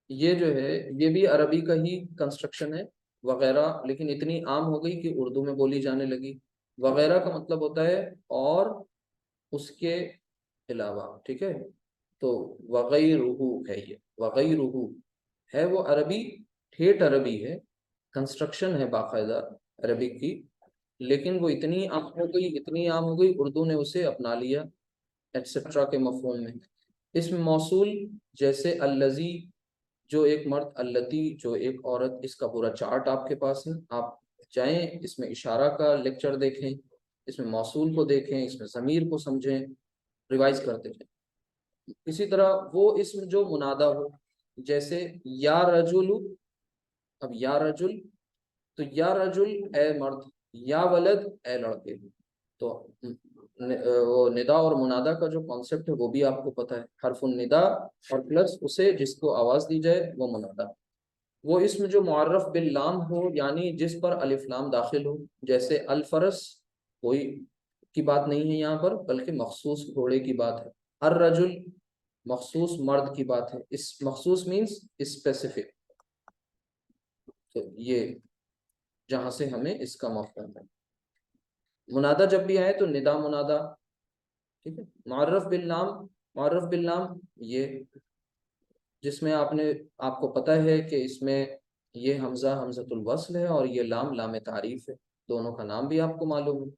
ये जो है, ये भी अरबी का ही कंस्ट्रक्शन है वगैरह, लेकिन इतनी आम हो गई कि उर्दू में बोली जाने लगी। वगैरह का मतलब होता है और उसके अलावा। ठीक है, तो वगैरुहु है, ये वगैरुहु है, वो अरबी, ठेठ अरबी है, कंस्ट्रक्शन है बाकायदा अरबिक की, लेकिन वो इतनी आम हो गई, इतनी आम हो गई, उर्दू ने उसे अपना लिया एटसेट्रा के मफहूम में। इसमें मौसूल, जैसे अल्लजी, जो एक मर्द, अल्लती जो एक औरत, इसका पूरा चार्ट आपके पास है, आप चाहें इसमें इशारा का लेक्चर देखें, इसमें मौसूल को देखें, इसमें ज़मीर को समझें, रिवाइज करते जाएं। इसी तरह वो इसम जो मुनादा हो, जैसे या रजुल, अब या रजुल, तो या रजुल ए मर्द, या वलद ए लड़के। तो वो निदा और मुनादा का जो कॉन्सेप्ट है वो भी आपको पता है। हरफुन निदा और प्लस उसे जिसको आवाज दी जाए वो मुनादा। वो इसम जो मुअर्रफ बिल लाम हो, यानी जिस पर अलिफ लाम दाखिल हो, जैसे अल फरस, कोई की बात नहीं है यहाँ पर, बल्कि मखसूस घोड़े की बात है। अर रजुल, मखसूस मर्द की बात है। इस मखसूस मीन्स स्पेसिफिक। तो ये जहां से हमें इसका मफहूम है। मुनादा जब भी आए तो निदा मुनादा, ठीक है। मुअर्रफ बिल नाम ये जिसमें आपको पता है कि इसमें ये हमजा हमजतुल वस्ल है और ये लाम लाम तारीफ है, दोनों का नाम भी आपको मालूम है,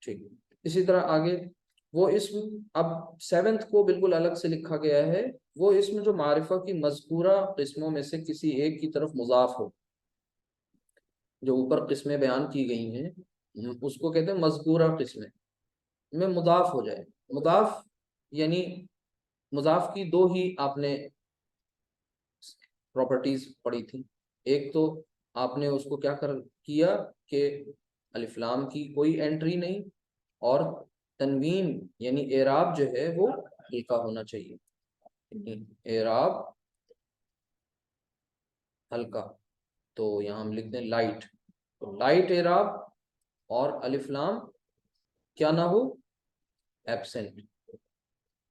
ठीक है। इसी तरह आगे वो इसम, अब सेवेंथ को बिल्कुल अलग से लिखा गया है। वो इसम जो मारिफा की मज़कूरा किस्मों में से किसी एक की तरफ मुजाफ हो, जो ऊपर किस्में बयान की गई हैं उसको कहते हैं मज़कूरा किस्में, में मुदाफ हो जाए। मुदाफ यानी मुजाफ की दो ही आपने प्रॉपर्टीज पढ़ी थी। एक तो आपने उसको क्या कर किया कि अलिफ लाम की कोई एंट्री नहीं, और तनवीन यानी एराब जो है वो हल्का होना चाहिए, यानी एराब हल्का। तो यहाँ हम लिखते हैं लाइट, तो लाइट एराब, और अलिफ लाम क्या ना हो, एब्सेंट।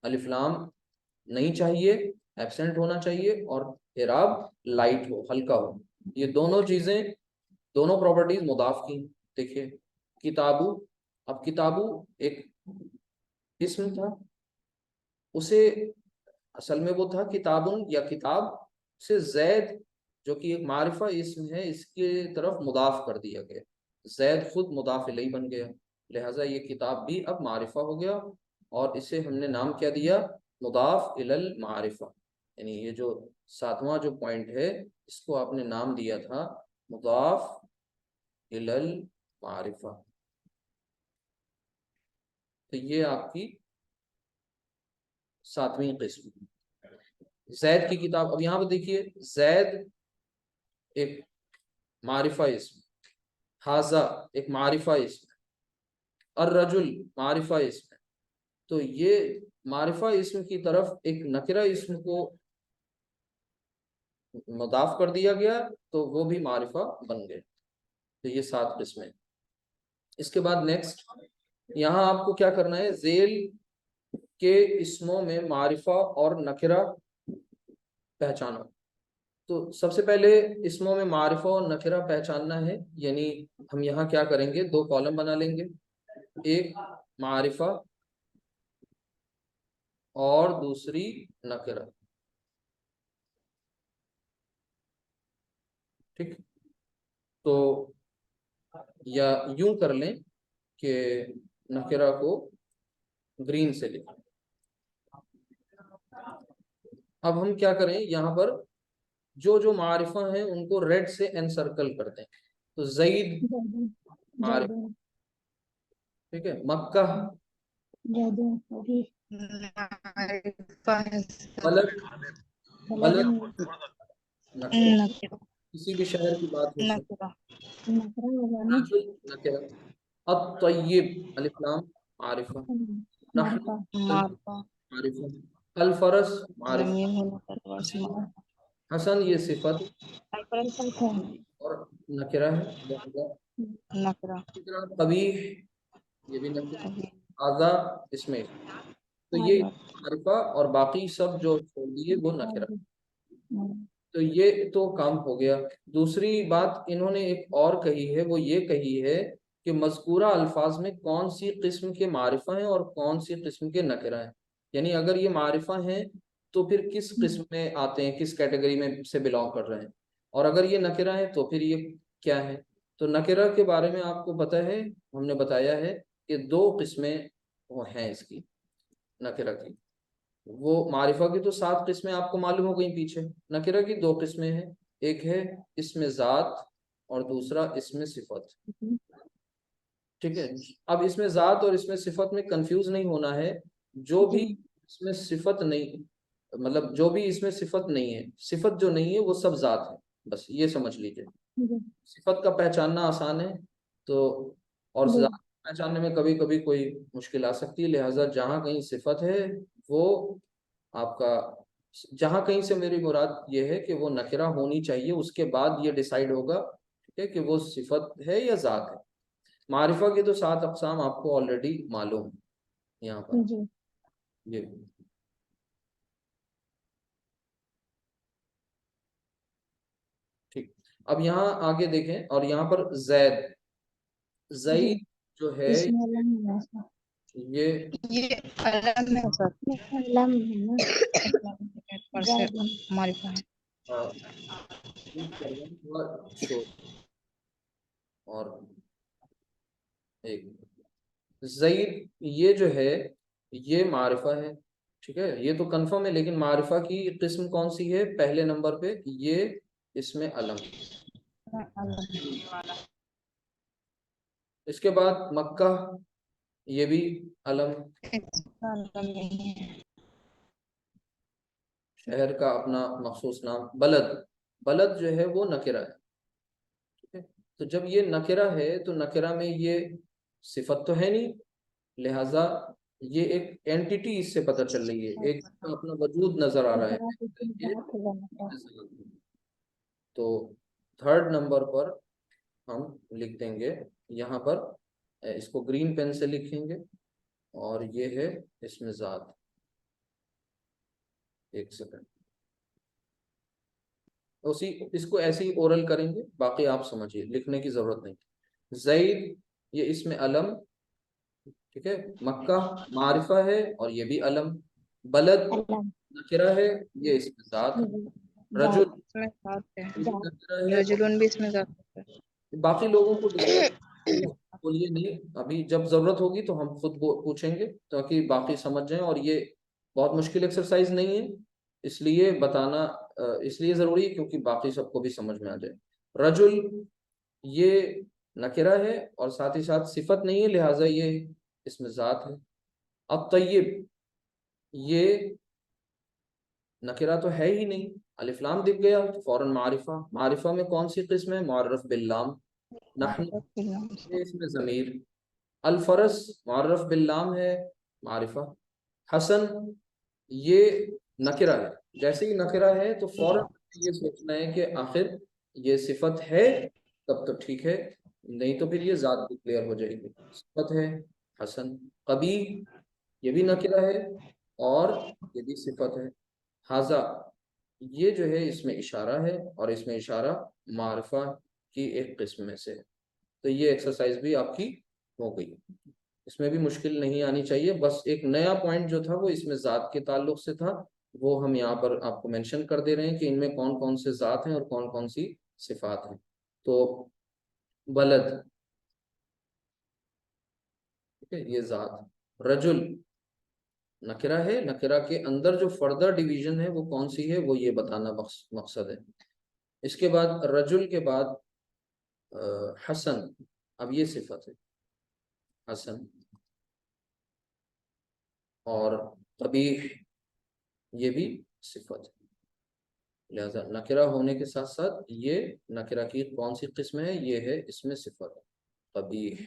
अलिफ लाम नहीं चाहिए, एब्सेंट होना चाहिए, और एराब लाइट हो, हल्का हो। ये दोनों चीजें, दोनों प्रॉपर्टीज मुदाफ की। देखिए किताबू, अब किताबू एक इसम था, उसे असल में वो था किताबुन या किताब, से जैद जो कि एक मारिफा इसम है इसके तरफ मुदाफ कर दिया गया। जैद खुद मुदाफ इलैहि बन गया, लिहाजा ये किताब भी अब मारिफा हो गया, और इसे हमने नाम क्या दिया, मुदाफ इलल मारिफा। यानी ये जो सातवां जो पॉइंट है इसको आपने नाम दिया था मुदाफ इलल मारिफा। तो ये आपकी सातवीं किस्म। जैद की किताब, अब यहाँ पर देखिए जैद एक मारिफा इसम, हाजा एक मारिफा इसम, अर रजुल मारिफा इसम। तो ये मारिफा इसम की तरफ एक नकिरा इसम को मुदाफ कर दिया गया, तो वो भी मारिफा बन गए। तो ये 7 किस्में। इसके बाद नेक्स्ट यहाँ आपको क्या करना है, जेल के इसमों में मारिफा और नकिरा पहचानो। तो सबसे पहले इसमों में मारिफा और नकिरा पहचानना है, यानी हम यहाँ क्या करेंगे, 2 कॉलम बना लेंगे, एक मारिफा और दूसरी नकिरा, ठीक। तो या यूं कर लें कि नकिरा को ग्रीन से लिखें। अब हम क्या करें, यहाँ पर जो जो मारिफा हैं उनको रेड से एनसर्कल करते हैं। तो जईद मारिफा, ठीक है। मक्का, बलद, बलद नकिरा, किसी भी शहर की बात हो सकती है। राजुल नकिरा, अत-तय्यिब अलिफ लाम मारिफा, नहल मारिफा, अल फरस मारिफा, हसन ये सिफत और नकिरा है। कबीह ये भी नकिरा, आजा इसमें। तो ये मारिफा और बाकी सब जो छोड़ दिए वो नकिरा। तो ये तो काम हो गया। दूसरी बात इन्होंने एक और कही है, वो ये कही है कि मज़कूरा अल्फाज में कौन सी किस्म के मारिफा हैं और कौन सी किस्म के नकिरा हैं। यानी अगर ये मारिफा हैं तो फिर किस किस्म में आते हैं, किस कैटेगरी में से बिलोंग कर रहे हैं, और अगर ये नकिरा है तो फिर ये क्या है। तो नकिरा के बारे में आपको पता है, हमने बताया है कि 2 किस्में वो हैं इसकी, नकिरा की। वो मारिफा की तो 7 किस्में आपको मालूम हो गई पीछे, नकिरा की 2 किस्में हैं, एक है इसमें ज़ात और दूसरा इसमें सिफत, ठीक है। अब इसमें ज़ात और इसमें सिफत में कंफ्यूज नहीं होना है। जो भी इसमें सिफत नहीं, मतलब जो भी इसमें सिफत नहीं है, सिफत जो नहीं है वो सब ज़ात है, बस ये समझ लीजिए। सिफत का पहचानना आसान है, तो और पहचानने में कभी कभी कोई मुश्किल आ सकती है, लिहाजा जहाँ कहीं सिफत है वो आपका, जहाँ कहीं से मेरी मुराद ये है कि वो नकिरा होनी चाहिए, उसके बाद ये डिसाइड होगा, ठीक है, कि वो सिफत है या जात है। मारिफा की तो 7 अक़साम आपको ऑलरेडी मालूम है यहाँ पर। जी। ये ठीक। अब यहाँ आगे देखें, और यहाँ पर जैद, जी, जईद जो है इसमें अलम है ना, ये ये अलम है सर, अलम है ना, पर से जायद मारिफा है। थोड़ा शोर, और एक जईद ये जो है ये मारिफा है, ठीक है, ये तो कंफर्म है, लेकिन मारिफा की किस्म कौन सी है पहले नंबर पे, ये इसमें अलम। इसके बाद मक्का, ये भी अलम, अलम नहीं है। शहर का अपना मखसूस नाम। बलद, बलद जो है वो नकिरा है, ठीक है। तो जब ये नकिरा है तो नकिरा में ये सिफत तो है नहीं, लिहाजा ये एक एंटिटी इससे पता चल रही है, एक अपना वजूद नजर आ रहा है, जात इसमें ये जात होगा मतलब। तो थर्ड नंबर पर हम लिख देंगे यहाँ पर, इसको ग्रीन पेन से लिखेंगे, और ये है इसमें जात। एक सेकंड, उसी इसको ऐसे ही ओरल करेंगे, बाकी आप समझिए, लिखने की जरूरत नहीं। जईद ये इसमें अलम, ठीक है। मक्का मारिफा है और ये भी अलम। बलद अलम, नकिरा है, ये इसमें जात है। जी, रजुल जात, इसमें साथ है, ये भी जात, नकिरा है, और रजुलन भी इसमें जाता है। बाकी लोगों को बोलिए नहीं, अभी जब जरूरत होगी तो हम खुद पूछेंगे, ताकि बाकी समझ जाएं, और ये बहुत मुश्किल एक्सरसाइज नहीं है, इसलिए बताना इसलिए जरूरी है क्योंकि बाकी सबको भी समझ में आ जाए। रजुल ये नकिरा है और साथ ही साथ सिफत नहीं है, लिहाजा ये इसमें जात है। अब तय्यब ये नकिरा तो है ही नहीं, अलिफ्लाम दिख गया तो फौरन मारिफा, मारिफा में कौन सी किस्म है, मुअर्रफ बिल्लाम। नहन ये इसमें जमीर। अल-फरस मुअर्रफ बिल्लाम है, मारिफा। हसन ये नकिरा है, जैसे ही नकिरा है तो फौरन ये सोचना है कि आखिर ये सिफत है, तब तो ठीक है, नहीं तो फिर ये जात डिक्लेयर हो जाएगी। सिफत है हसन। कबीह ये भी नकिरा है और ये भी सिफत है। हाजा ये जो है इसमें इशारा है, और इसमें इशारा मारिफा की एक किस्म में से है। तो ये एक्सरसाइज भी आपकी हो गई, इसमें भी मुश्किल नहीं आनी चाहिए। बस एक नया पॉइंट जो था वो इसमें जात के ताल्लुक से था, वो हम यहाँ पर आपको मेंशन कर दे रहे हैं कि इनमें कौन कौन से जात हैं और कौन कौन सी सिफात हैं। तो बलद, ठीक है, ये जात। रजुल नकिरा है, नकिरा के अंदर जो फर्दर डिवीजन है वो कौन सी है, वो ये बताना मकसद है। इसके बाद रजुल के बाद हसन, अब ये सिफत है हसन। और कबीह ये भी सिफत है, लिहाजा नकिरा होने के साथ साथ ये नकिरा की कौन सी किस्म है, ये है इसमें सिफत कबीह।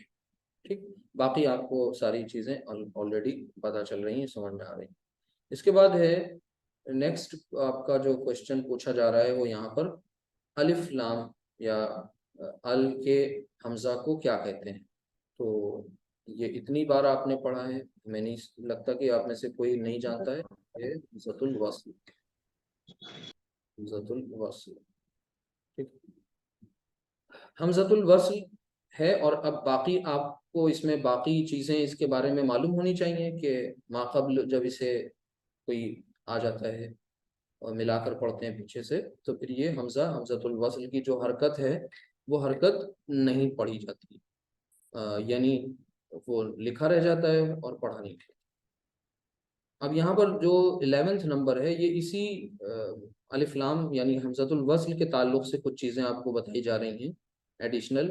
ठीक, बाकी आपको सारी चीज़ें ऑलरेडी पता चल रही हैं, समझ में आ रही हैं। इसके बाद है नेक्स्ट, आपका जो क्वेश्चन पूछा जा रहा है वो यहाँ पर अलिफ लाम या अल के हमजा को क्या कहते हैं। तो ये इतनी बार आपने पढ़ा है, मैं नहीं लगता कि आप में से कोई नहीं जानता है, ये हमज़तुल वस्ल, हमज़तुल वस्ल, ठीक, हमज़तुल वस्ल है। और अब बाकी आपको इसमें बाकी चीज़ें इसके बारे में मालूम होनी चाहिए कि माक़ब्ल जब इसे कोई आ जाता है और मिलाकर पढ़ते हैं पीछे से, तो फिर ये हमज़ा हमज़तुल वस्ल की जो हरकत है वो हरकत नहीं पढ़ी जाती, यानी वो लिखा रह जाता है और पढ़ा नहीं। अब यहाँ पर जो 11th नंबर है ये इसी अलिफ लाम यानी हमज़तुल वस्ल के ताल्लुक से कुछ चीज़ें आपको बताई जा रही हैं एडिशनल।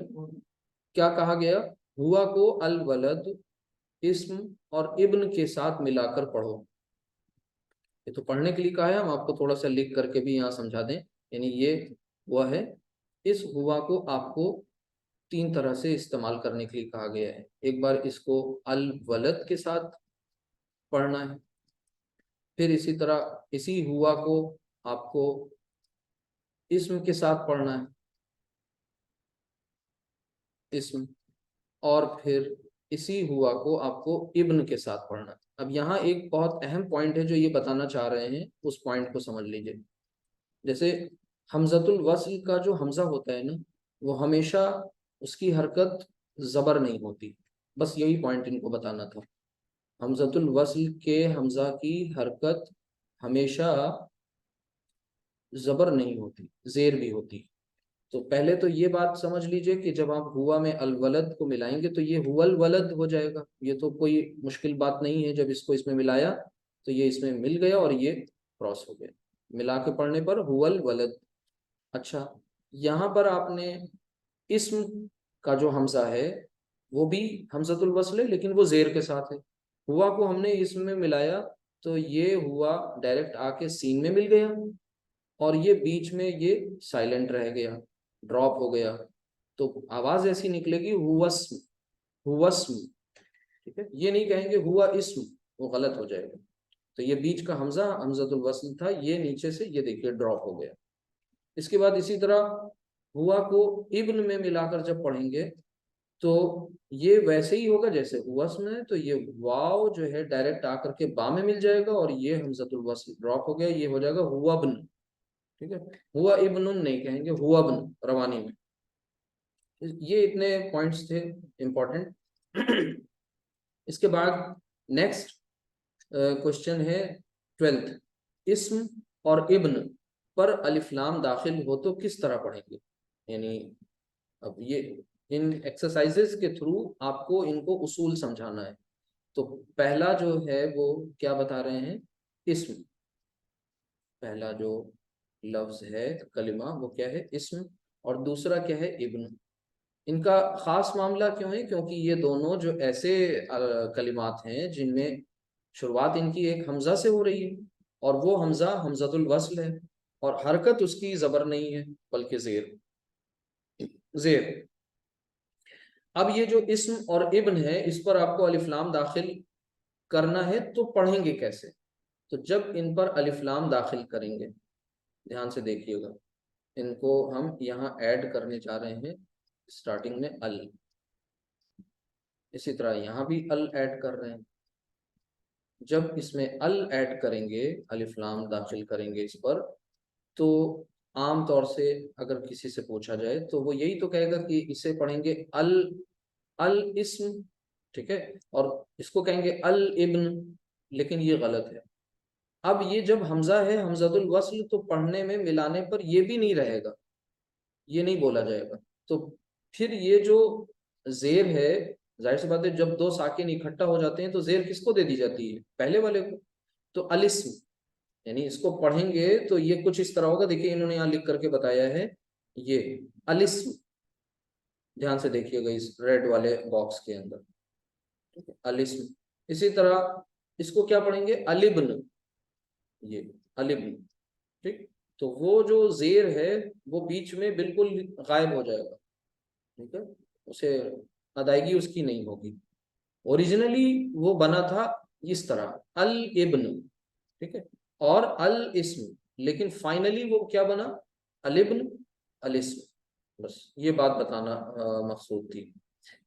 क्या कहा गया, हुआ को अल वलद इस्म और इब्न के साथ मिलाकर पढ़ो। ये तो पढ़ने के लिए कहा है, हम आपको थोड़ा सा लिख करके भी यहाँ समझा दें। यानी ये हुआ है, इस हुआ को आपको तीन तरह से इस्तेमाल करने के लिए कहा गया है। एक बार इसको अल वलद के साथ पढ़ना है, फिर इसी तरह इसी हुआ को आपको इस्म के साथ पढ़ना है, इस्म, और फिर इसी हुआ को आपको इब्न के साथ पढ़ना है। अब यहाँ एक बहुत अहम पॉइंट है जो ये बताना चाह रहे हैं, उस पॉइंट को समझ लीजिए। जैसे हमजतुल वस्ल का जो हमजा होता है ना, वो हमेशा उसकी हरकत जबर नहीं होती, बस यही पॉइंट इनको बताना था। हमजतुल वस्ल के हमजा की हरकत हमेशा जबर नहीं होती, जेर भी होती। तो पहले तो ये बात समझ लीजिए कि जब आप हुआ में अल वलद को मिलाएंगे तो ये हुवल वलद हो जाएगा। ये तो कोई मुश्किल बात नहीं है, जब इसको इसमें मिलाया तो ये इसमें मिल गया और ये क्रॉस हो गया, मिला के पढ़ने पर हुवल वलद। अच्छा, यहाँ पर आपने इस्म का जो हमजा है वो भी हमजतुल वस्ल है, लेकिन वो जेर के साथ है। हुआ को हमने इसम में मिलाया तो ये हुआ डायरेक्ट आके सीन में मिल गया, और ये बीच में ये साइलेंट रह गया, ड्रॉप हो गया, तो आवाज ऐसी निकलेगी हुवस्म, हुवस्म। ठीक है, ये नहीं कहेंगे हुआ इस्म, वो गलत हो जाएगा। तो ये बीच का हमजा हमजतुल वस्ल था, ये नीचे से ये देखिए ड्रॉप हो गया। इसके बाद इसी तरह हुआ को इब्न में मिलाकर जब पढ़ेंगे तो ये वैसे ही होगा जैसे हुवस्म है, तो ये वाव जो है डायरेक्ट आकर के बा में मिल जाएगा, और ये हमजतुल वस्ल ड्रॉप हो गया, ये हो जाएगा हुवब्न। ठीक है, हुआ इब्नुन नहीं कहेंगे, हुआ बन रवानी में। ये इतने पॉइंट्स थे इंपॉर्टेंट। इसके बाद नेक्स्ट क्वेश्चन है 12th। इस्म और इब्न पर अलिफ लाम दाखिल हो तो किस तरह पढ़ेंगे? यानी अब ये इन एक्सरसाइजेस के थ्रू आपको इनको उसूल समझाना है। तो पहला जो है वो क्या बता रहे हैं, इस्म, पहला जो लफ्ज है कलिमा वो क्या है, इस्म, और दूसरा क्या है, इब्न। इनका खास मामला क्यों है? क्योंकि ये दोनों जो ऐसे कलिमात हैं जिनमें शुरुआत इनकी एक हमजा से हो रही है, और वो हमजा हमजतुल वस्ल है, और हरकत उसकी जबर नहीं है बल्कि जेर, जेर। अब ये जो इस्म और इब्न है इस पर आपको अलिफ लाम दाखिल करना है, तो पढ़ेंगे कैसे? तो जब इन पर अलिफ लाम दाखिल करेंगे, ध्यान से देखिएगा, इनको हम यहाँ ऐड करने जा रहे हैं स्टार्टिंग में अल, इसी तरह यहाँ भी अल ऐड कर रहे हैं। जब इसमें अल ऐड करेंगे, अलिफ लाम दाखिल करेंगे इस पर, तो आम तौर से अगर किसी से पूछा जाए तो वो यही तो कहेगा कि इसे पढ़ेंगे अल, अल इस्म। ठीक है, और इसको कहेंगे अल इब्न, लेकिन ये गलत है। अब ये जब हमजा है हमजतुल वस्ल, तो पढ़ने में मिलाने पर ये भी नहीं रहेगा, ये नहीं बोला जाएगा। तो फिर ये जो जेर है, जाहिर सी बात है जब दो साकिन इकट्ठा हो जाते हैं तो जेर किसको दे दी जाती है, पहले वाले को। तो अलिस्म, यानी इसको पढ़ेंगे तो ये कुछ इस तरह होगा, देखिए इन्होंने यहाँ लिख करके बताया है, ये अलिस्म, ध्यान से देखिएगा इस रेड वाले बॉक्स के अंदर, ठीक है, अलिस्म। इसी तरह इसको क्या पढ़ेंगे, अलिब्न, ये अलिब्न। ठीक, तो वो जो जेर है वो बीच में बिल्कुल गायब हो जाएगा। ठीक है, उसे अदायगी उसकी नहीं होगी। ओरिजिनली वो बना था इस तरह अल इब्न, ठीक है, और अल इस्म, लेकिन फाइनली वो क्या बना, अल इब्न अल इस्म। बस ये बात बताना मकसूद थी।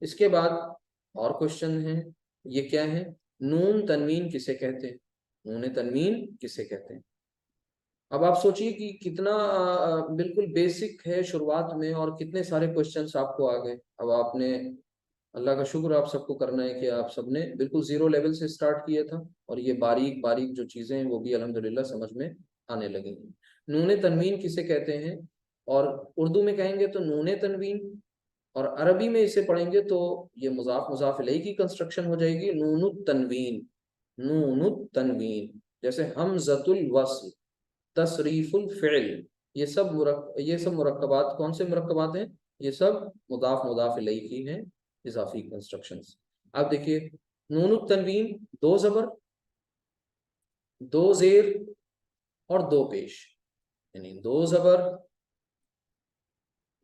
इसके बाद और क्वेश्चन है, ये क्या है, नून तनवीन किसे कहते हैं? नून तनवीन किसे कहते हैं? अब आप सोचिए कि कितना बिल्कुल बेसिक है शुरुआत में, और कितने सारे क्वेश्चंस आपको आ गए। अब आपने, अल्लाह का शुक्र आप सबको करना है कि आप सबने बिल्कुल जीरो लेवल से स्टार्ट किया था, और ये बारीक बारीक जो चीज़ें हैं वो भी अल्हम्दुलिल्लाह समझ में आने लगी हैं। नून तनवीन किसे कहते हैं? और उर्दू में कहेंगे तो नून तनवीन, और अरबी में इसे पढ़ेंगे तो ये मुजाफ मुजाफ इलैही की कंस्ट्रक्शन हो जाएगी, नून तनवीन, नून तनवीन। जैसे हमजतुल वस्ल, तसरीफुल फ़िल, ये सब मुरक्कबात कौन से मुरक्कबात हैं? ये सब मुदाफ इलैहि की हैं, इजाफी कंस्ट्रक्शंस। अब देखिए, नून तनवीन, दो जबर, दो जेर और दो पेश, यानी दो जबर,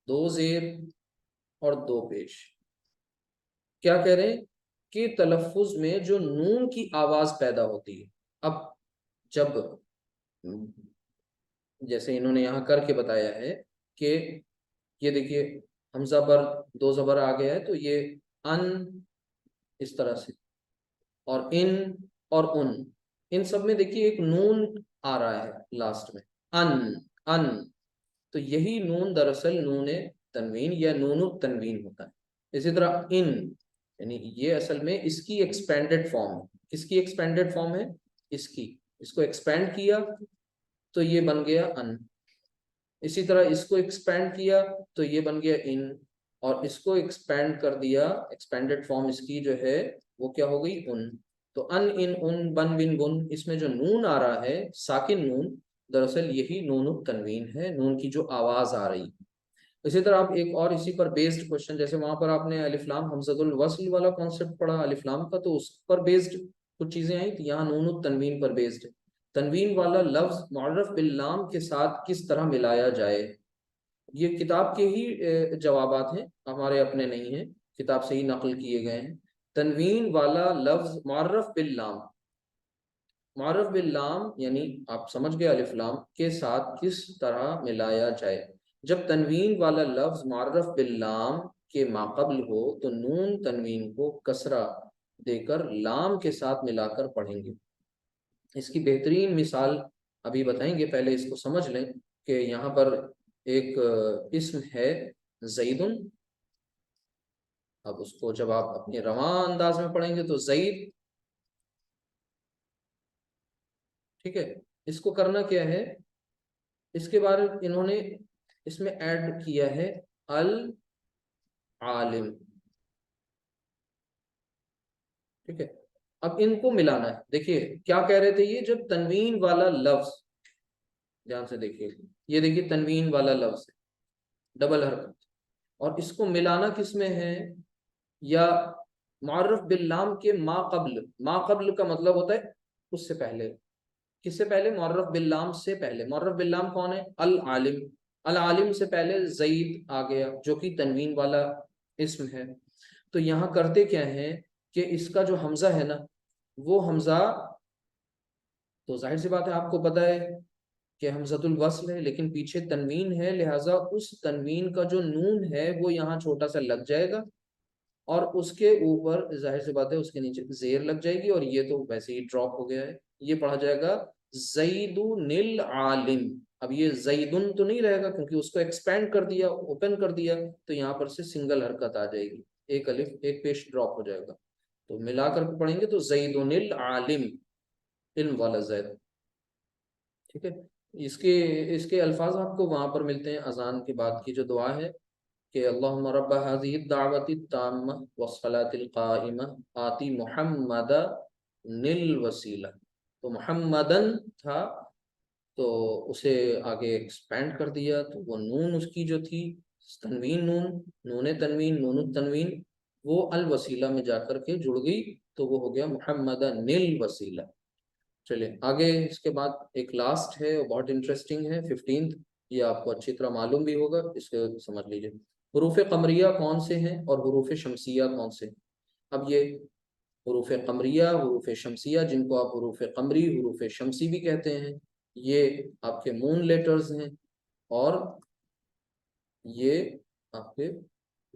दो जेर और 2 पेश। क्या कह रहे हैं कि तलफ्फुज में जो नून की आवाज पैदा होती है। अब जब जैसे इन्होंने यहाँ करके बताया है कि ये देखिए हमजा पर 2 जबर आ गया है, तो ये अन इस तरह से, और इन और उन, इन सब में देखिए एक नून आ रहा है लास्ट में, अन अन। तो यही नून दरअसल नून तनवीन या नून तनवीन होता है। इसी तरह इन, यानी ये असल में इसकी एक्सपेंडेड फॉर्म है। किसकी एक्सपेंडेड फॉर्म है? इसकी। इसको एक्सपेंड किया तो ये बन गया अन। इसी तरह इसको एक्सपेंड किया तो ये बन गया इन, और इसको एक्सपेंड कर दिया, एक्सपेंडेड फॉर्म इसकी जो है वो क्या हो गई? उन। तो अन इन उन बन बिन बुन, इसमें जो नून आ रहा है साकिन नून, दरअसल यही नून तनवीन है, नून की जो आवाज आ रही। इसी तरह आप एक और इसी पर बेस्ड क्वेश्चन, जैसे वहां पर आपने अलिफ लाम हमज़तुल वस्ल वाला कॉन्सेप्ट पढ़ा अलिफ लाम का, तो उस पर बेस्ड कुछ चीजें आई थी। यहाँ नून तनवीन पर बेस्ड है। तनवीन वाला लफ्ज मुअर्रफ बिल लाम के साथ किस तरह मिलाया जाए। ये किताब के ही जवाबात हैं, हमारे अपने नहीं हैं, किताब से ही नकल किए गए हैं। तनवीन वाला लफ्ज मुअर्रफ बिल लाम, मुअर्रफ बिल लाम यानी आप समझ गए अलिफ लाम के साथ किस तरह मिलाया जाए। जब तनवीन वाला लफ्ज मुअर्रफ बिल लाम के माक़ब्ल हो तो नून तनवीन को कसरा देकर लाम के साथ मिलाकर पढ़ेंगे। इसकी बेहतरीन मिसाल अभी बताएंगे, पहले इसको समझ लें कि यहाँ पर एक इस्म है ज़ैदुन। अब उसको जब आप अपने रवां अंदाज में पढ़ेंगे तो ज़ैद, ठीक है। इसको करना क्या है, इसके बारे में इन्होंने इसमें ऐड किया है अल आलिम, ठीक है। अब इनको मिलाना है। देखिए क्या कह रहे थे ये, जब तनवीन वाला लफ्ज, ध्यान से देखिए, ये देखिए तनवीन वाला लफ्ज है, डबल हरकत, और इसको मिलाना किस में है? या मुअर्रफ बिल लाम के मा कब्ल, मा कब्ल का मतलब होता है उससे पहले। किससे पहले? मुअर्रफ बिल लाम से पहले। मुअर्रफ बिल लाम कौन है? अल आलिम। अल आलिम से पहले ज़ईद आ गया जो कि तनवीन वाला इस्म है। तो यहाँ करते क्या है कि इसका जो हमजा है ना, वो हमजा, तो जाहिर सी बात है आपको पता है कि हमजतुल वस्ल है, लेकिन पीछे तनवीन है, लिहाजा उस तनवीन का जो नून है वो यहाँ छोटा सा लग जाएगा, और उसके ऊपर जाहिर सी बात है उसके नीचे जेर लग जाएगी, और ये तो वैसे ही ड्रॉप हो गया है। ये पढ़ा जाएगा ज़ैदुनिल आलिम। अब ये ज़ैदुन तो नहीं रहेगा क्योंकि उसको एक्सपेंड कर दिया, ओपन कर दिया, तो यहाँ पर से सिंगल हरकत आ जाएगी, एक अलिफ एक पेश ड्रॉप हो जाएगा। तो मिलाकर के पढ़ेंगे तो ज़ैदुनिल आलिम, इल्म वाला ज़ैद, ठीक है। इसके इसके अल्फाज आपको वहां पर मिलते हैं अजान के बाद की जो दुआ है कि अल्लाहुम्मा रब्ब हाज़िहि दावती ताम्मा वस्सलातिल काइमा आती मुहम्मदनिल वसीला। तो मुहम्मदन था, तो उसे आगे एक्सपेंड कर दिया, तो वो नून उसकी जो थी तनवीन नून, नून तनवीन नून तनवीन, वो अल वसीला में जाकर के जुड़ गई, तो वो हो गया मुहम्मदनिल वसीला। चलिए आगे, इसके बाद एक लास्ट है, वो बहुत इंटरेस्टिंग है, 15th। ये आपको अच्छी तरह मालूम भी होगा, इसको समझ लीजिए। हुरूफ कमरिया कौन से हैं और हुरूफ शमसिया कौन से? अब ये हुरूफ कमरिया, हुरूफ शमसिया, जिनको आप हुरूफ कमरी हुरूफ शमसी भी कहते हैं, ये आपके मून लेटर्स हैं, और ये आपके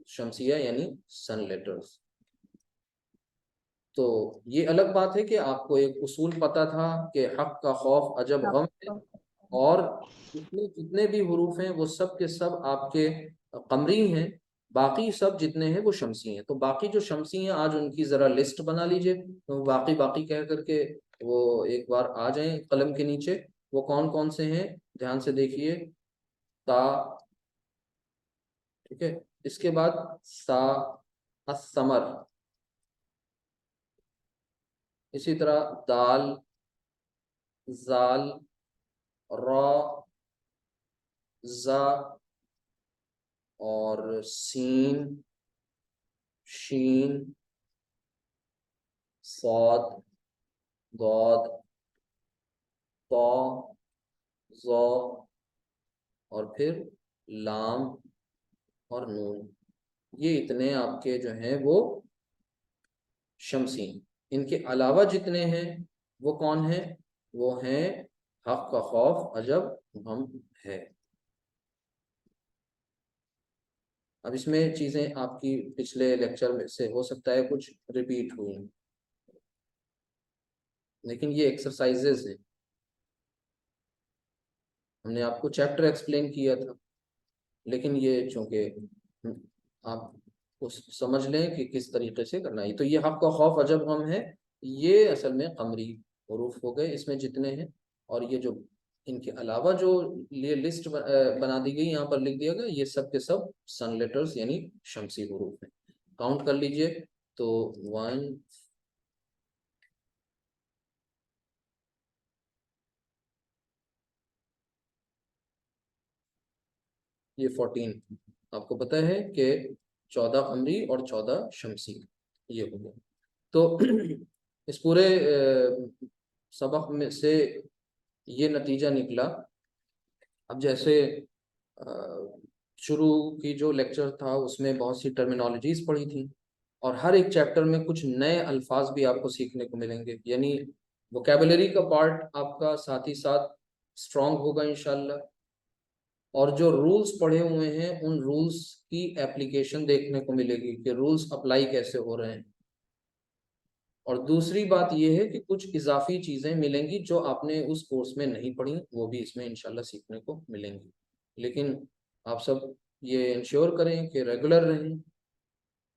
शमसिया यानी सन लेटर्स। तो ये अलग बात है कि आपको एक उसूल पता था कि हक का खौफ अजब गम है, और इसमें जितने भी हुरूफ हैं वो सब के सब आपके कमरी हैं, बाकी सब जितने हैं वो शमसी हैं। तो बाकी जो शमसी हैं आज उनकी ज़रा लिस्ट बना लीजिए, तो बाकी बाकी कह करके वो एक बार आ जाएं कलम के नीचे। वो कौन कौन से हैं ध्यान से देखिए। ता, ठीक है। इसके बाद सा असमर, इसी तरह दाल, जाल, रा, जा, और सीन, शीन, सौद, दौद, तौ, ज़ौ, और फिर लाम और नून। ये इतने आपके जो हैं वो शमसी। इनके अलावा जितने हैं वो कौन है? वो हैं हक का खौफ, अजब, गम है। अब इसमें चीजें आपकी पिछले लेक्चर में से हो सकता है कुछ रिपीट हुई हैं, लेकिन ये एक्सरसाइजेज हैं। हमने आपको चैप्टर एक्सप्लेन किया था, लेकिन ये चूंकि आप उस समझ लें कि किस तरीके से करना है। तो ये हक का खौफ, अजब, गम है, ये असल में कमरी हरूफ हो गए इसमें जितने हैं। और ये जो इनके अलावा जो ये लिस्ट बना दी गई, यहाँ पर लिख दिया गया, ये सब के सब सन लेटर्स यानी शमसी हरूफ हैं। काउंट कर लीजिए तो 1, ये 14। आपको पता है कि 14 कमरी और 14 शमसी ये हो गया। तो इस पूरे सबक में से ये नतीजा निकला। अब जैसे शुरू की जो लेक्चर था उसमें बहुत सी टर्मिनोलॉजीज पढ़ी थी, और हर एक चैप्टर में कुछ नए अल्फाज भी आपको सीखने को मिलेंगे, यानी वोकेबलरी का पार्ट आपका साथ ही साथ स्ट्रांग होगा इंशाल्लाह। और जो रूल्स पढ़े हुए हैं उन रूल्स की एप्लीकेशन देखने को मिलेगी कि रूल्स अप्लाई कैसे हो रहे हैं। और दूसरी बात यह है कि कुछ इजाफी चीज़ें मिलेंगी जो आपने उस कोर्स में नहीं पढ़ी, वो भी इसमें इंशाल्लाह सीखने को मिलेंगी। लेकिन आप सब ये इंश्योर करें कि रेगुलर रहें,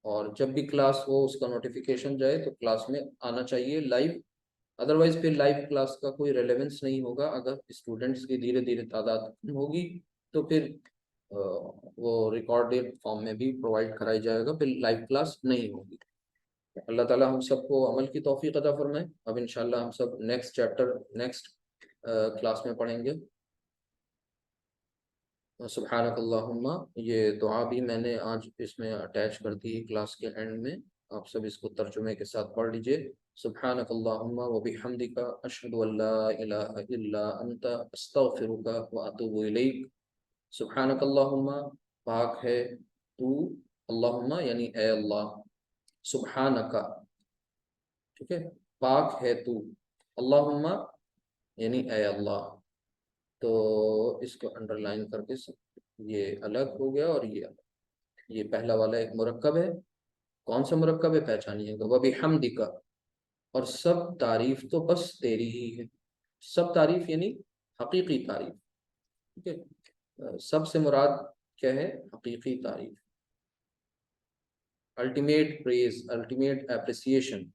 और जब भी क्लास हो उसका नोटिफिकेशन जाए तो क्लास में आना चाहिए लाइव। अदरवाइज फिर लाइव क्लास का कोई रेलेवेंस नहीं होगा। अगर स्टूडेंट्स की धीरे धीरे तादाद कम होगी तो फिर वो रिकॉर्डेड फॉर्म में भी प्रोवाइड कराई जाएगा, फिर लाइव क्लास नहीं होगी। अल्लाह ताला हम सबको अमल की तौफीक अता फरमाए। अब इंशाल्लाह हम सब नेक्स्ट चैप्टर नेक्स्ट क्लास में पढ़ेंगे। सुब्हानकल्लाहुम्मा, ये दुआ भी मैंने आज इसमें अटैच कर दी क्लास के एंड में, आप सब इसको तर्जुमे के साथ पढ़ लीजिए। सुब्हानकल्लाहुम्मा व बिहम्दिका अशहदु अल्ला इलाहा इल्ला अंता अस्तगफिरुका व अतूबु इलैक। सुब्हानकल्लाहुम्मा, पाक है तू, अल्लाहुम्मा यानी ए अल्लाह, सुब्हानका, ठीक है, पाक है तू, अल्लाहुम्मा यानी ए अल्लाह। तो इसको अंडरलाइन करके ये अलग हो गया और ये अलग। ये पहला वाला एक मुरक्कब है। कौन सा मुरक्कब है पहचानिएगा। व बिहम्दिका, और सब तारीफ तो बस तेरी ही है। सब तारीफ यानी हकीकी तारीफ, ठीक है। सब से मुराद क्या है? हकीकी तारीफ, अल्टीमेट प्रेज, अल्टीमेट एप्रिसिएशन।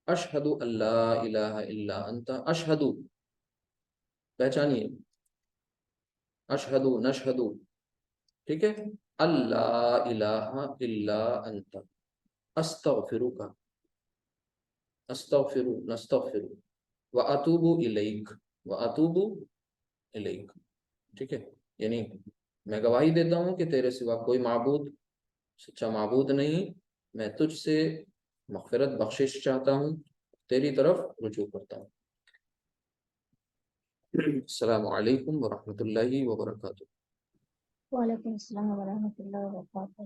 अशहदु अल्ला इलाहा इल्ला अंता, अशहदु पहचानिए, अशहदु नशहदु, ठीक है। अल्लाह इलाहा इल्ला अंता अस्तगफिरुका, अस्तगफिरु नस्तगफिरु, व अतूबु इलैक, व अतूबु इलैक, ठीक है। यानी मैं गवाही देता हूँ कि तेरे सिवा कोई माबूद, सच्चा माबूद नहीं, मैं तुझसे मग़फ़िरत बख्शिश चाहता हूँ, तेरी तरफ रुजू करता हूँ। अस्सलामु अलैकुम व रहमतुल्लाहि व बरकातुहू। वालेकुम अस्सलाम व रहमतुल्लाहि व बरकातहू।